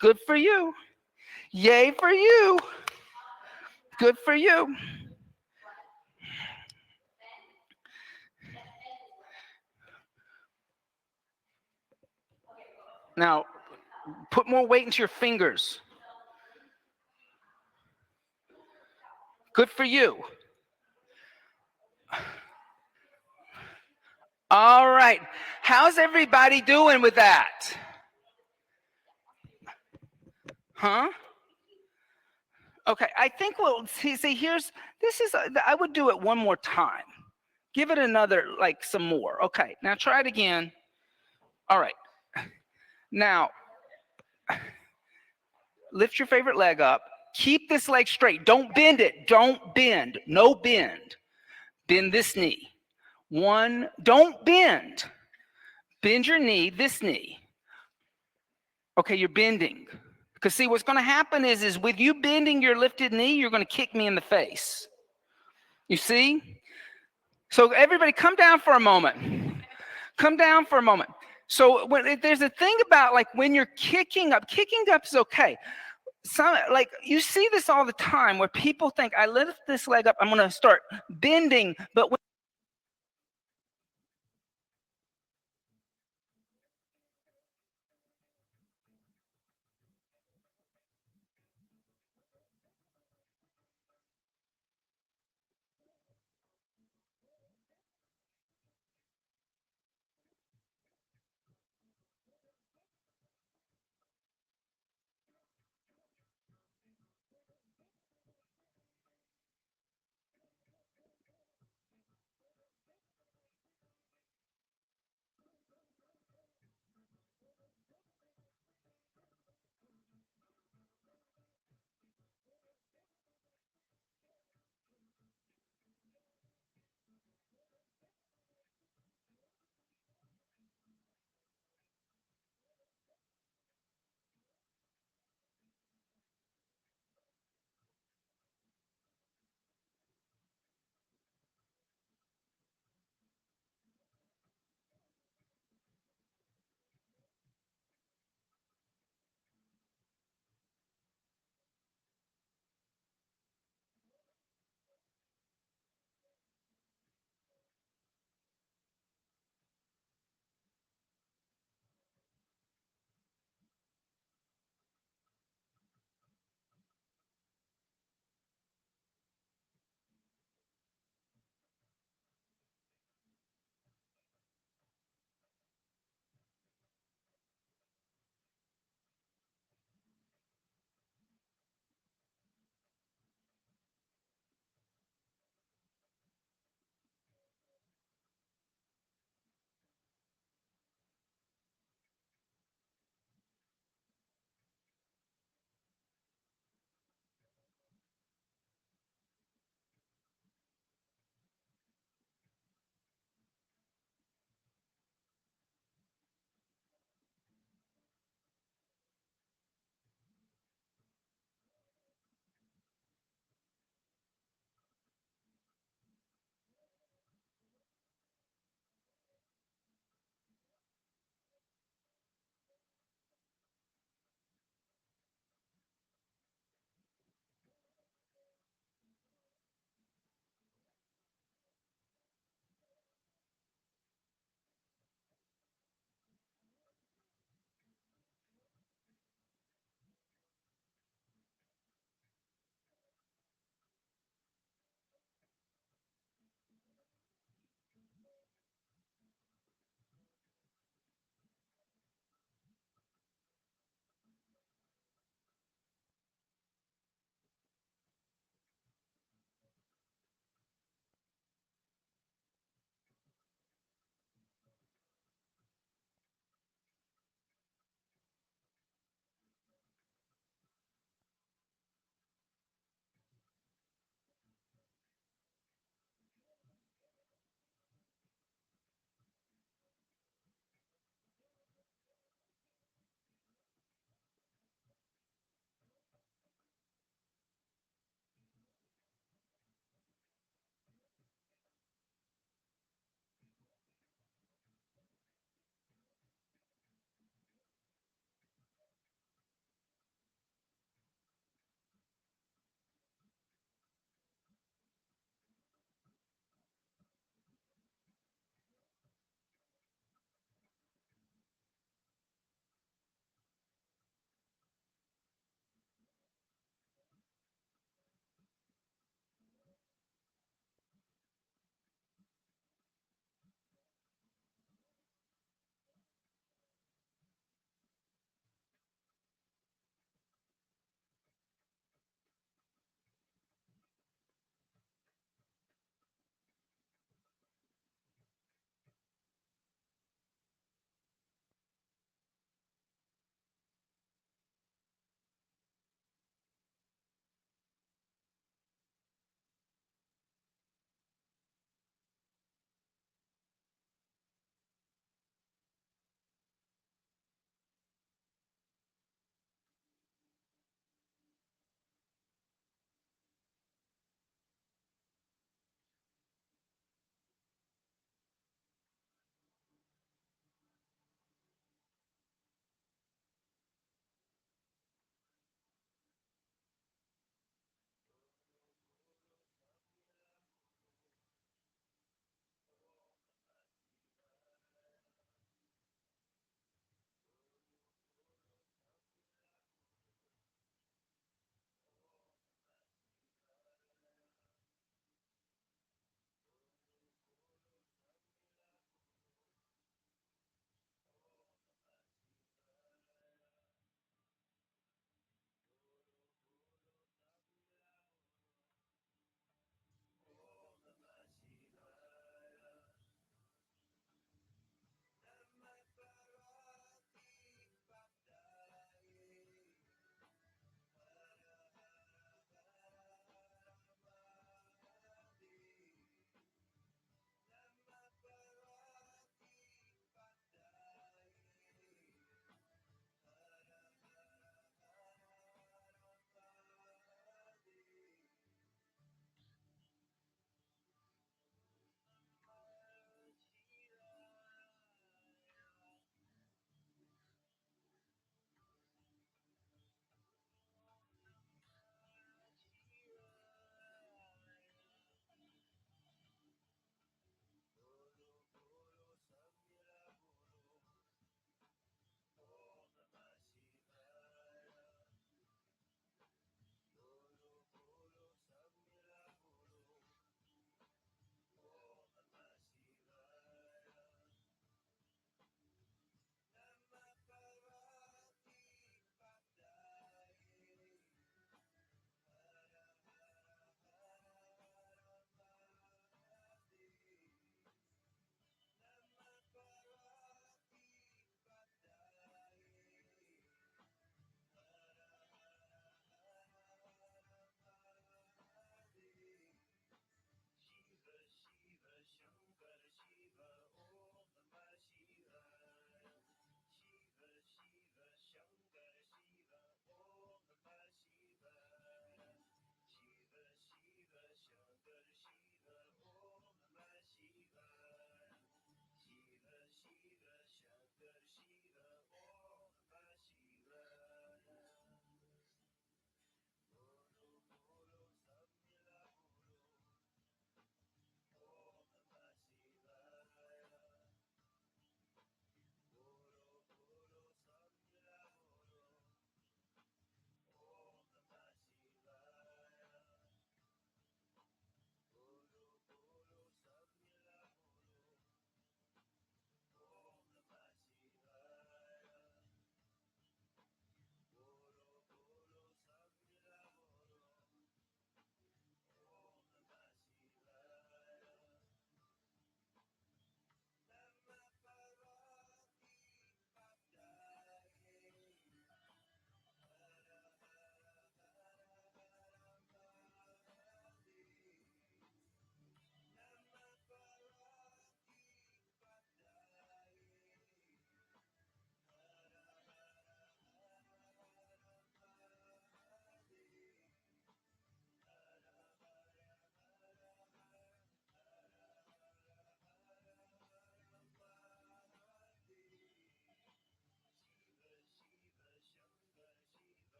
Good for you. Yay for you. Good for you. Now, put more weight into your fingers. Good for you. All right. How's everybody doing with that? Huh? Okay. I think we'll see. I would do it one more time. Give it another, like some more. Okay. Now try it again. All right. Now, lift your favorite leg up. Keep this leg straight. Don't bend it. Don't bend. No bend. Bend this knee. 1, don't bend. Bend your knee, this knee. Okay, you're bending. Because see, what's going to happen is with you bending your lifted knee, you're going to kick me in the face. You see? So everybody come down for a moment. Come down for a moment. So there's a thing about like when you're kicking up is okay. Like you see this all the time where people think I lift this leg up, I'm going to start bending, but when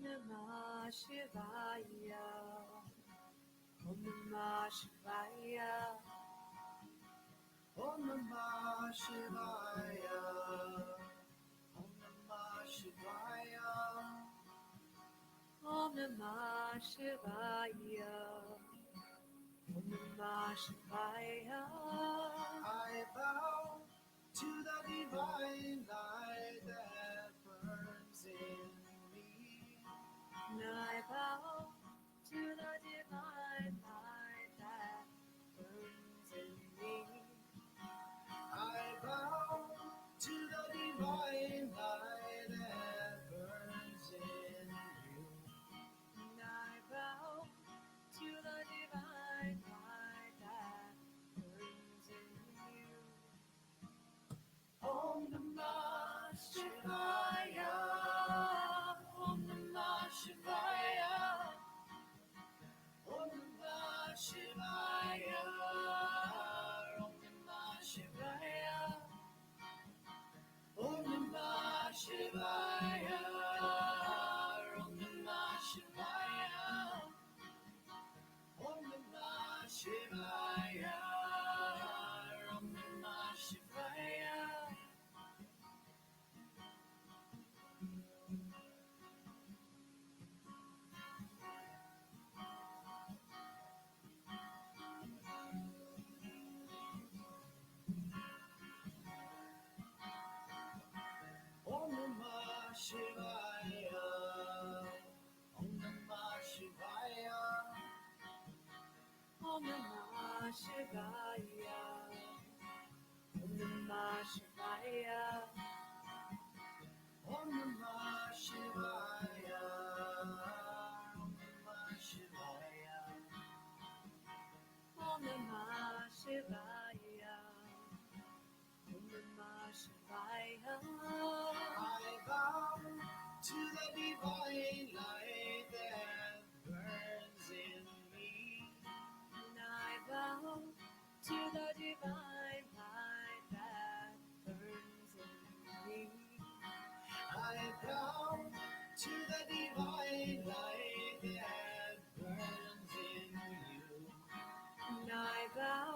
Namah Shivaya. Om Namah Shivaya. Om Namah Shivaya. Om Namah Shivaya. Om Namah Shivaya. Om Namah Shivaya. I bow to the divine light that burns in me. And I bow to the divine light that burns in me. I bow to the divine light that burns in you. And I bow to the divine light that burns in you. Om Namah Shivaya. Om Namah Shivaya. Om Namah Shivaya. Om Namah Shivaya. Om Namah Shivaya. Om Namah Shivaya. Om Namah Shivaya. Om Namah Shivaya. Om Namah Shivaya. Om Namah Shivaya. Om Namah Shivaya. Om Namah Shivaya. Om Namah Shivaya. Om Namah Shivaya. Om Namah Shivaya. Om Namah Shivaya. I bow to the divine light that burns in me. And I bow to the divine light that burns in me. I bow to the divine light that burns in you. And I bow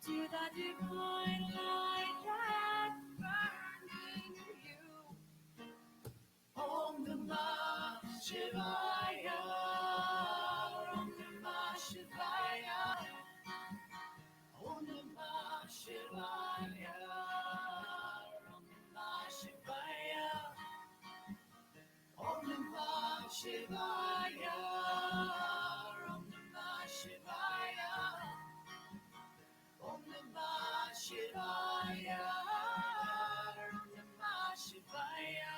to the divine light that burns in you. Om Namah Shivaya. Om Namah Shivaya. Om Namah Shivaya. Om Namah Shivaya. Om Namah Shivaya. Om Namah Shivaya. Om Namah Shivaya. Om Namah Shivaya.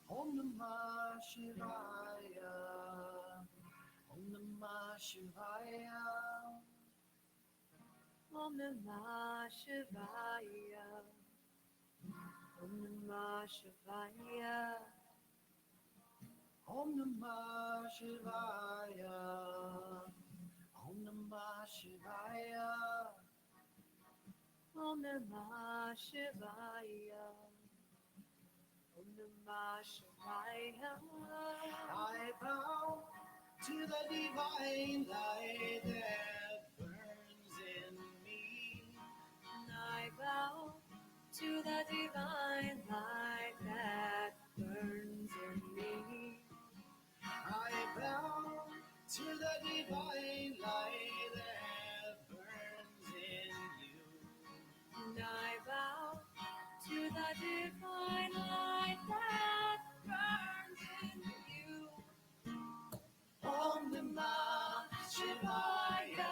Om Namah Shivaya. Om Namah Shivaya. Om Namah Shivaya. Om Namah Shivaya. Om Namah Shivaya. Om Namah Shivaya. Om Namah Shivaya. Om Namah Shivaya. I bow to the divine light that burns in me. And I bow to the divine light that burns in me. I bow to the divine light that burns in you. And I bow to the divine light that burns in you. Om Namah Shivaya.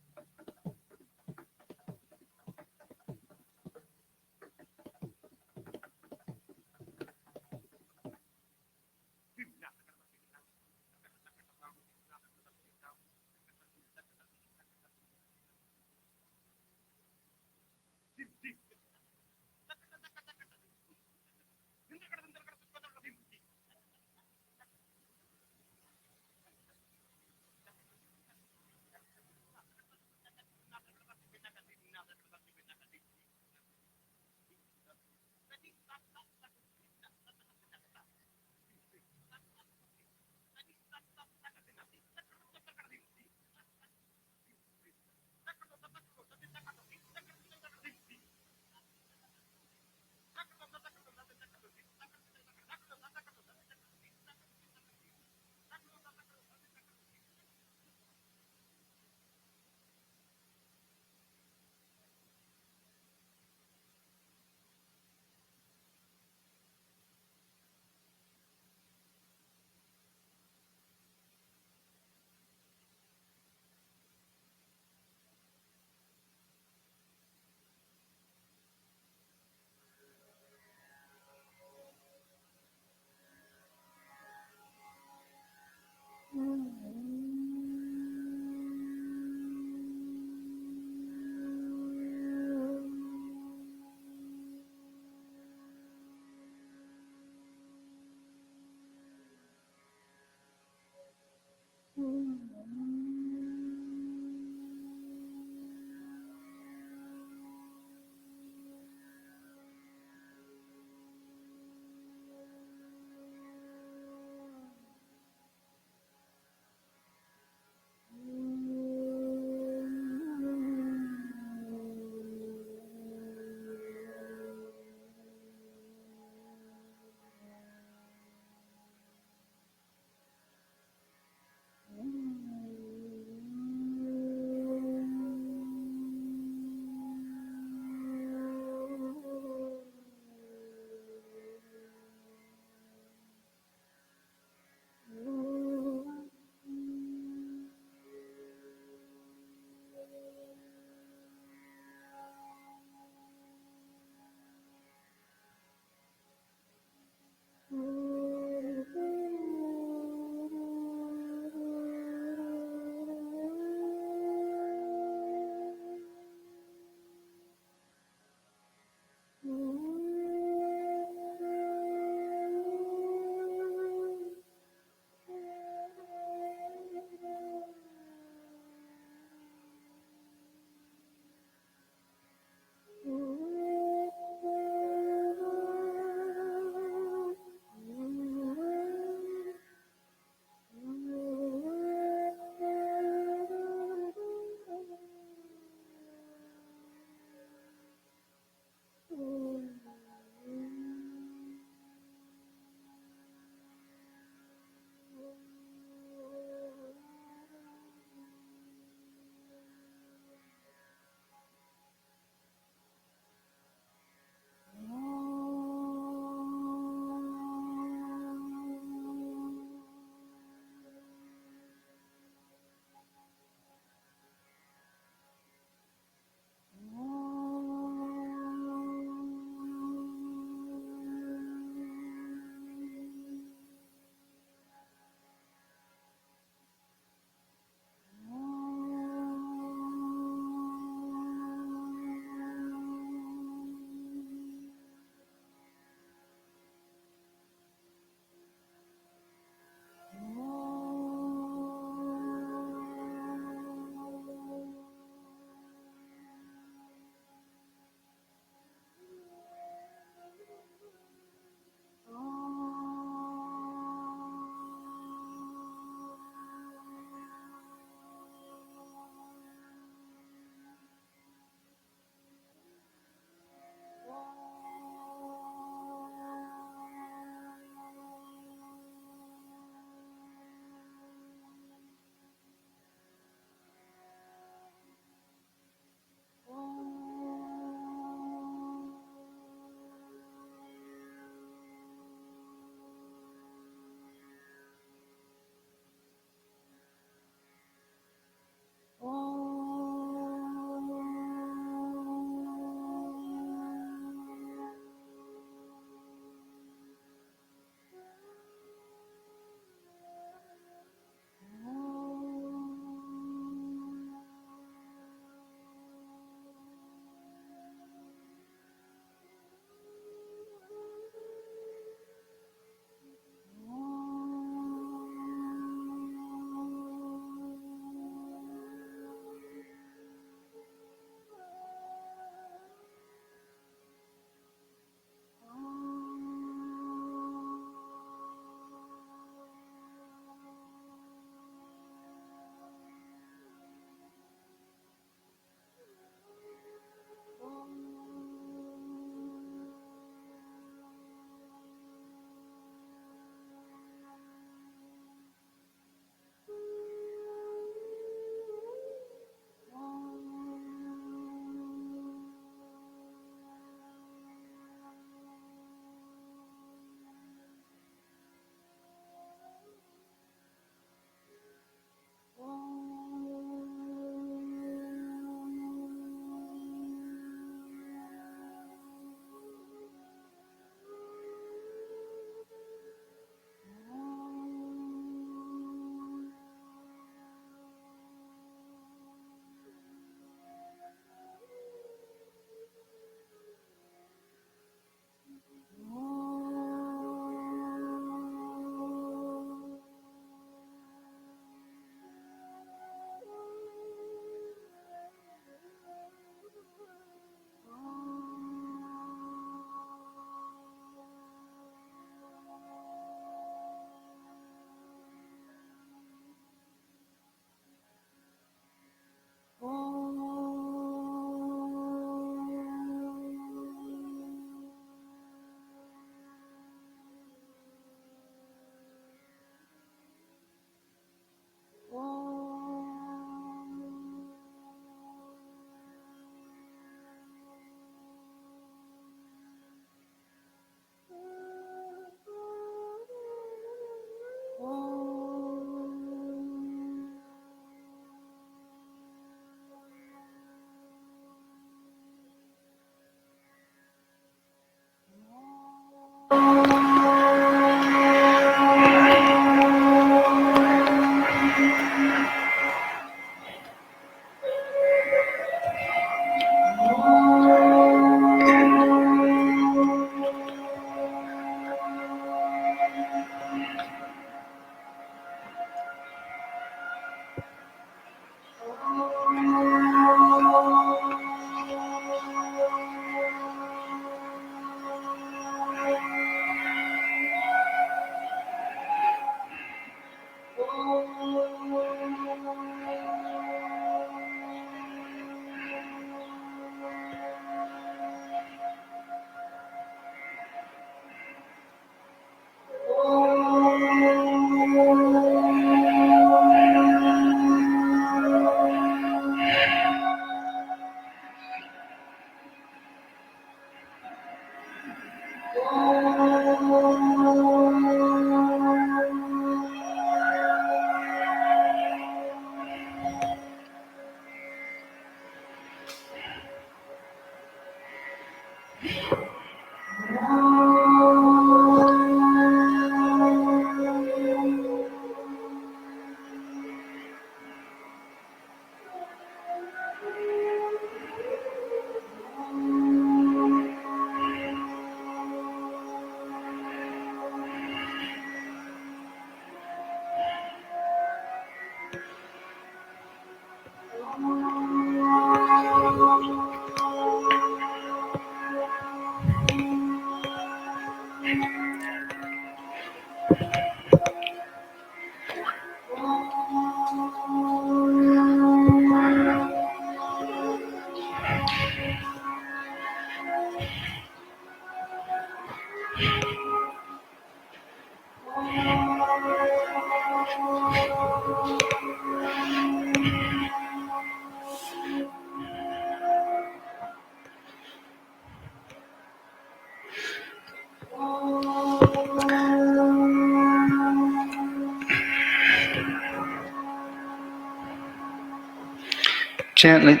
Gently.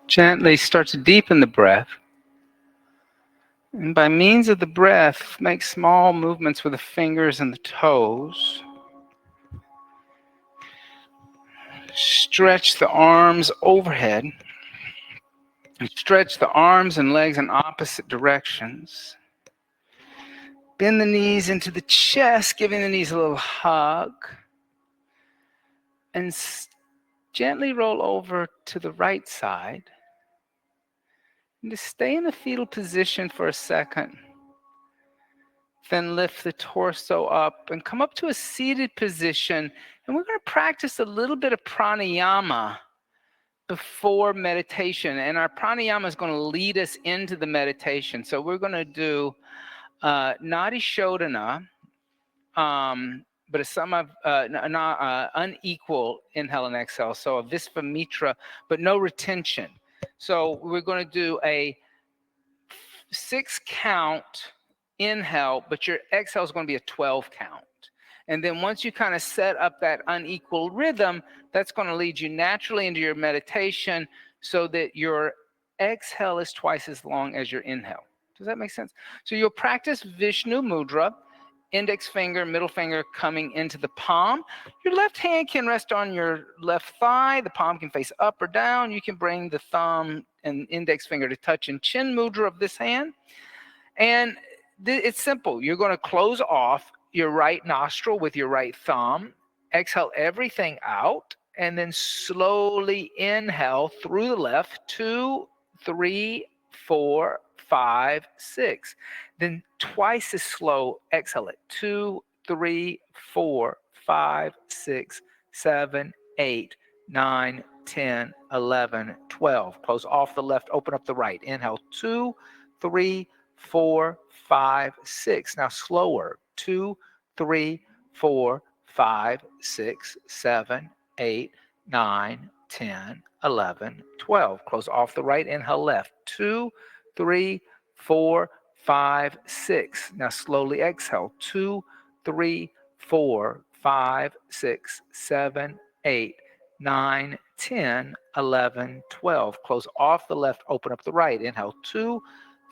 Gently start to deepen the breath. And by means of the breath, make small movements with the fingers and the toes. Stretch the arms overhead. And stretch the arms and legs in opposite directions. Bend the knees into the chest, giving the knees a little hug. And gently roll over to the right side. And just stay in the fetal position for a second. Then lift the torso up and come up to a seated position. And we're going to practice a little bit of pranayama before meditation. And our pranayama is going to lead us into the meditation. So we're going to do Nadi Shodhana, but a sum of unequal inhale and exhale. So a Visvamitra, but no retention. So we're going to do a 6 count inhale, but your exhale is going to be a 12 count. And then once you kind of set up that unequal rhythm, that's going to lead you naturally into your meditation. so that your exhale is twice as long as your inhale. Does that make sense? So you'll practice Vishnu Mudra, index finger, middle finger coming into the palm. Your left hand can rest on your left thigh. The palm can face up or down. You can bring the thumb and index finger to touch in chin mudra of this hand. And it's simple. You're going to close off your right nostril with your right thumb, exhale everything out, and then slowly inhale through the left. 2, 3, 4, 5, 6. Then twice as slow, exhale it. 2, 3, 4, 5, 6, 7, 8, 9, 10, 11, 12. Close off the left, open up the right. Inhale 2, 3, 4, 5, 6. Now slower. 2, 3, 4, 5, 6, 7, 8, 9, 10, 11, 12. Close off the right. Inhale left. 2, 3, 4, 5, 6. Now slowly exhale. 2, 3, 4, 5, 6, 7, 8, 9, 10, 11, 12. Close off the left. Open up the right. Inhale 2,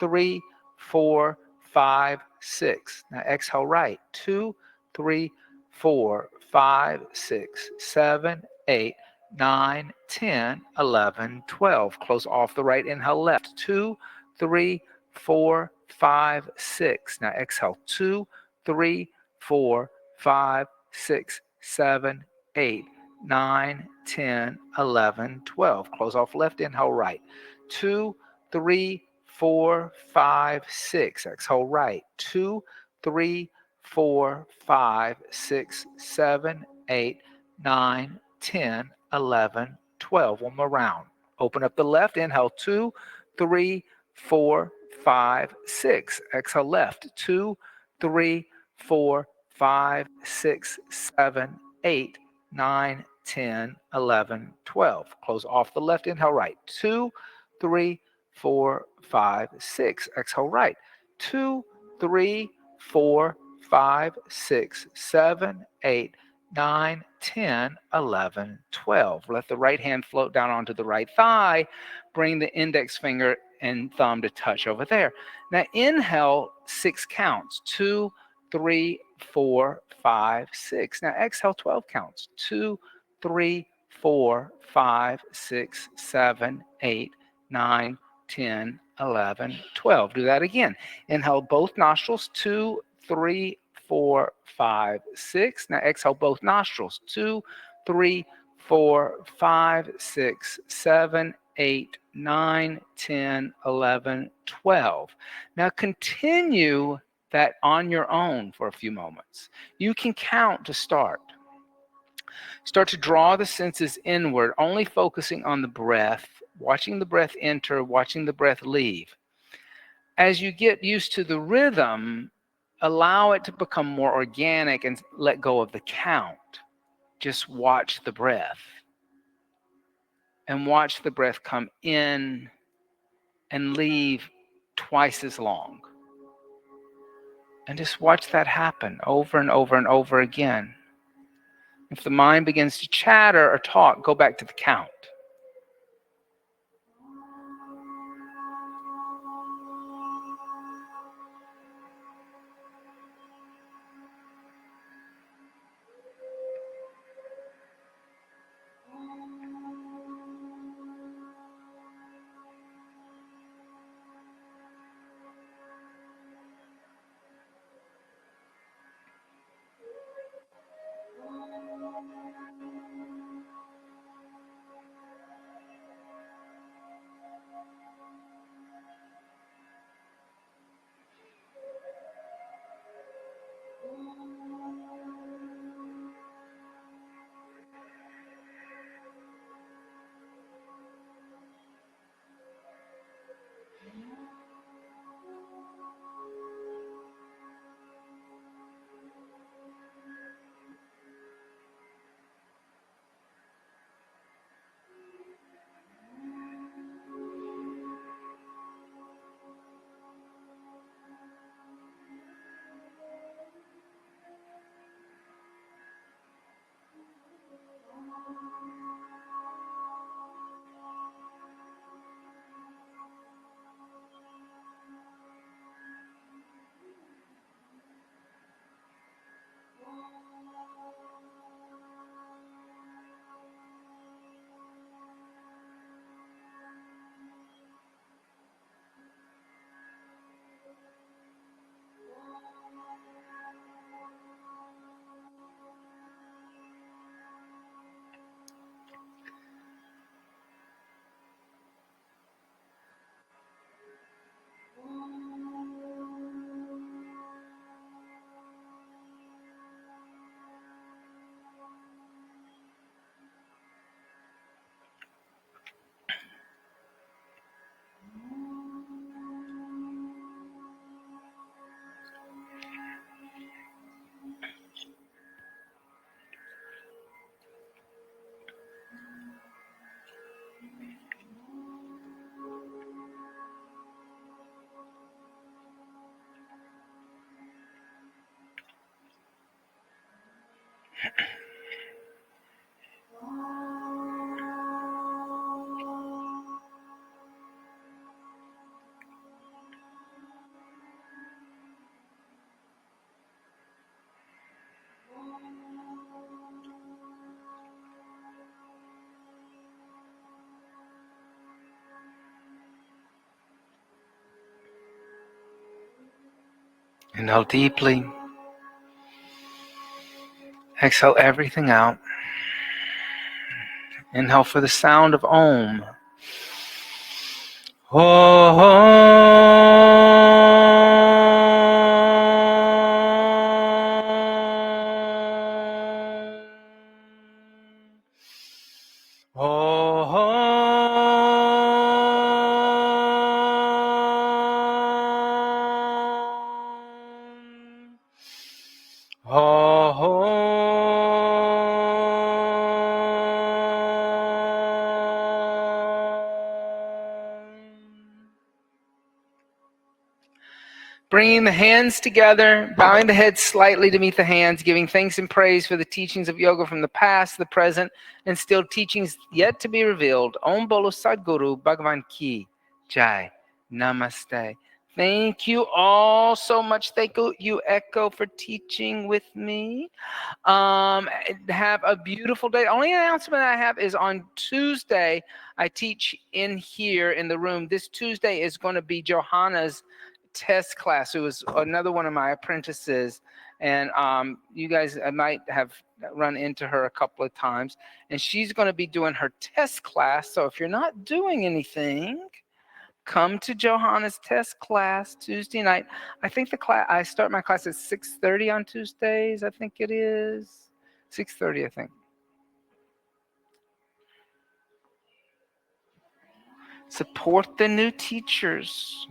3, 4, 5, 6. Now exhale right. 2, 3, 4, 5, 6, 7, 8, 9, 10, 11, 12. Close off the right. Inhale left. 2, 3, 4, 5, 6. Now exhale. 2, 3, 4, 5, 6, 7, 8, 9, 10, 11, 12. Close off left. Inhale right. 2, 3, 4, 5, 6. Exhale right. 2, 3, 4, 5, 6, 7, 8, 9, 10, 11, 12. One more round. Open up the left. Inhale 2, 3, 4, 5, 6. Exhale left. 2, 3, 4, 5, 6, 7, 8, 9, 10, 11, 12. Close off the left. Inhale right. 2, 3, 4, 5, 6. Exhale right. 2, 3, 4, 5, 6, 7, 8, 9, 10, 11, 12. Let the right hand float down onto the right thigh. Bring the index finger and thumb to touch over there. Now inhale 6 counts. 2, 3, 4, 5, 6. Now exhale 12 counts. 2, 3, 4, 5, 6, 7, 8, 9, 10, 11, 12. Do that again. Inhale both nostrils. 2, 3, 4, 5, 6. Now exhale both nostrils. 2, 3, 4, 5, 6, 7, 8, 9, 10, 11, 12. Now continue that on your own for a few moments. You can count to start. Start to draw the senses inward, only focusing on the breath, watching the breath enter, watching the breath leave. As you get used to the rhythm, allow it to become more organic and let go of the count. Just watch the breath and watch the breath come in and leave twice as long. And just watch that happen over and over and over again. If the mind begins to chatter or talk, go back to the count. Inhale deeply. Exhale everything out. Inhale for the sound of Om. Bringing the hands together, bowing the head slightly to meet the hands, giving thanks and praise for the teachings of yoga from the past, the present, and still teachings yet to be revealed. Om Bolo Sadguru Bhagavan Ki Jai. Namaste. Thank you all so much. Thank you, Echo, for teaching with me. Have a beautiful day. Only announcement I have is on Tuesday. I teach in here in the room. This Tuesday is going to be Johanna's test class, who was another one of my apprentices. And you guys might have run into her a couple of times. And she's going to be doing her test class. So if you're not doing anything, come to Johanna's test class Tuesday night. I think the class, I start my class at 6:30 on Tuesdays. I think it is 6:30, I think. Support the new teachers.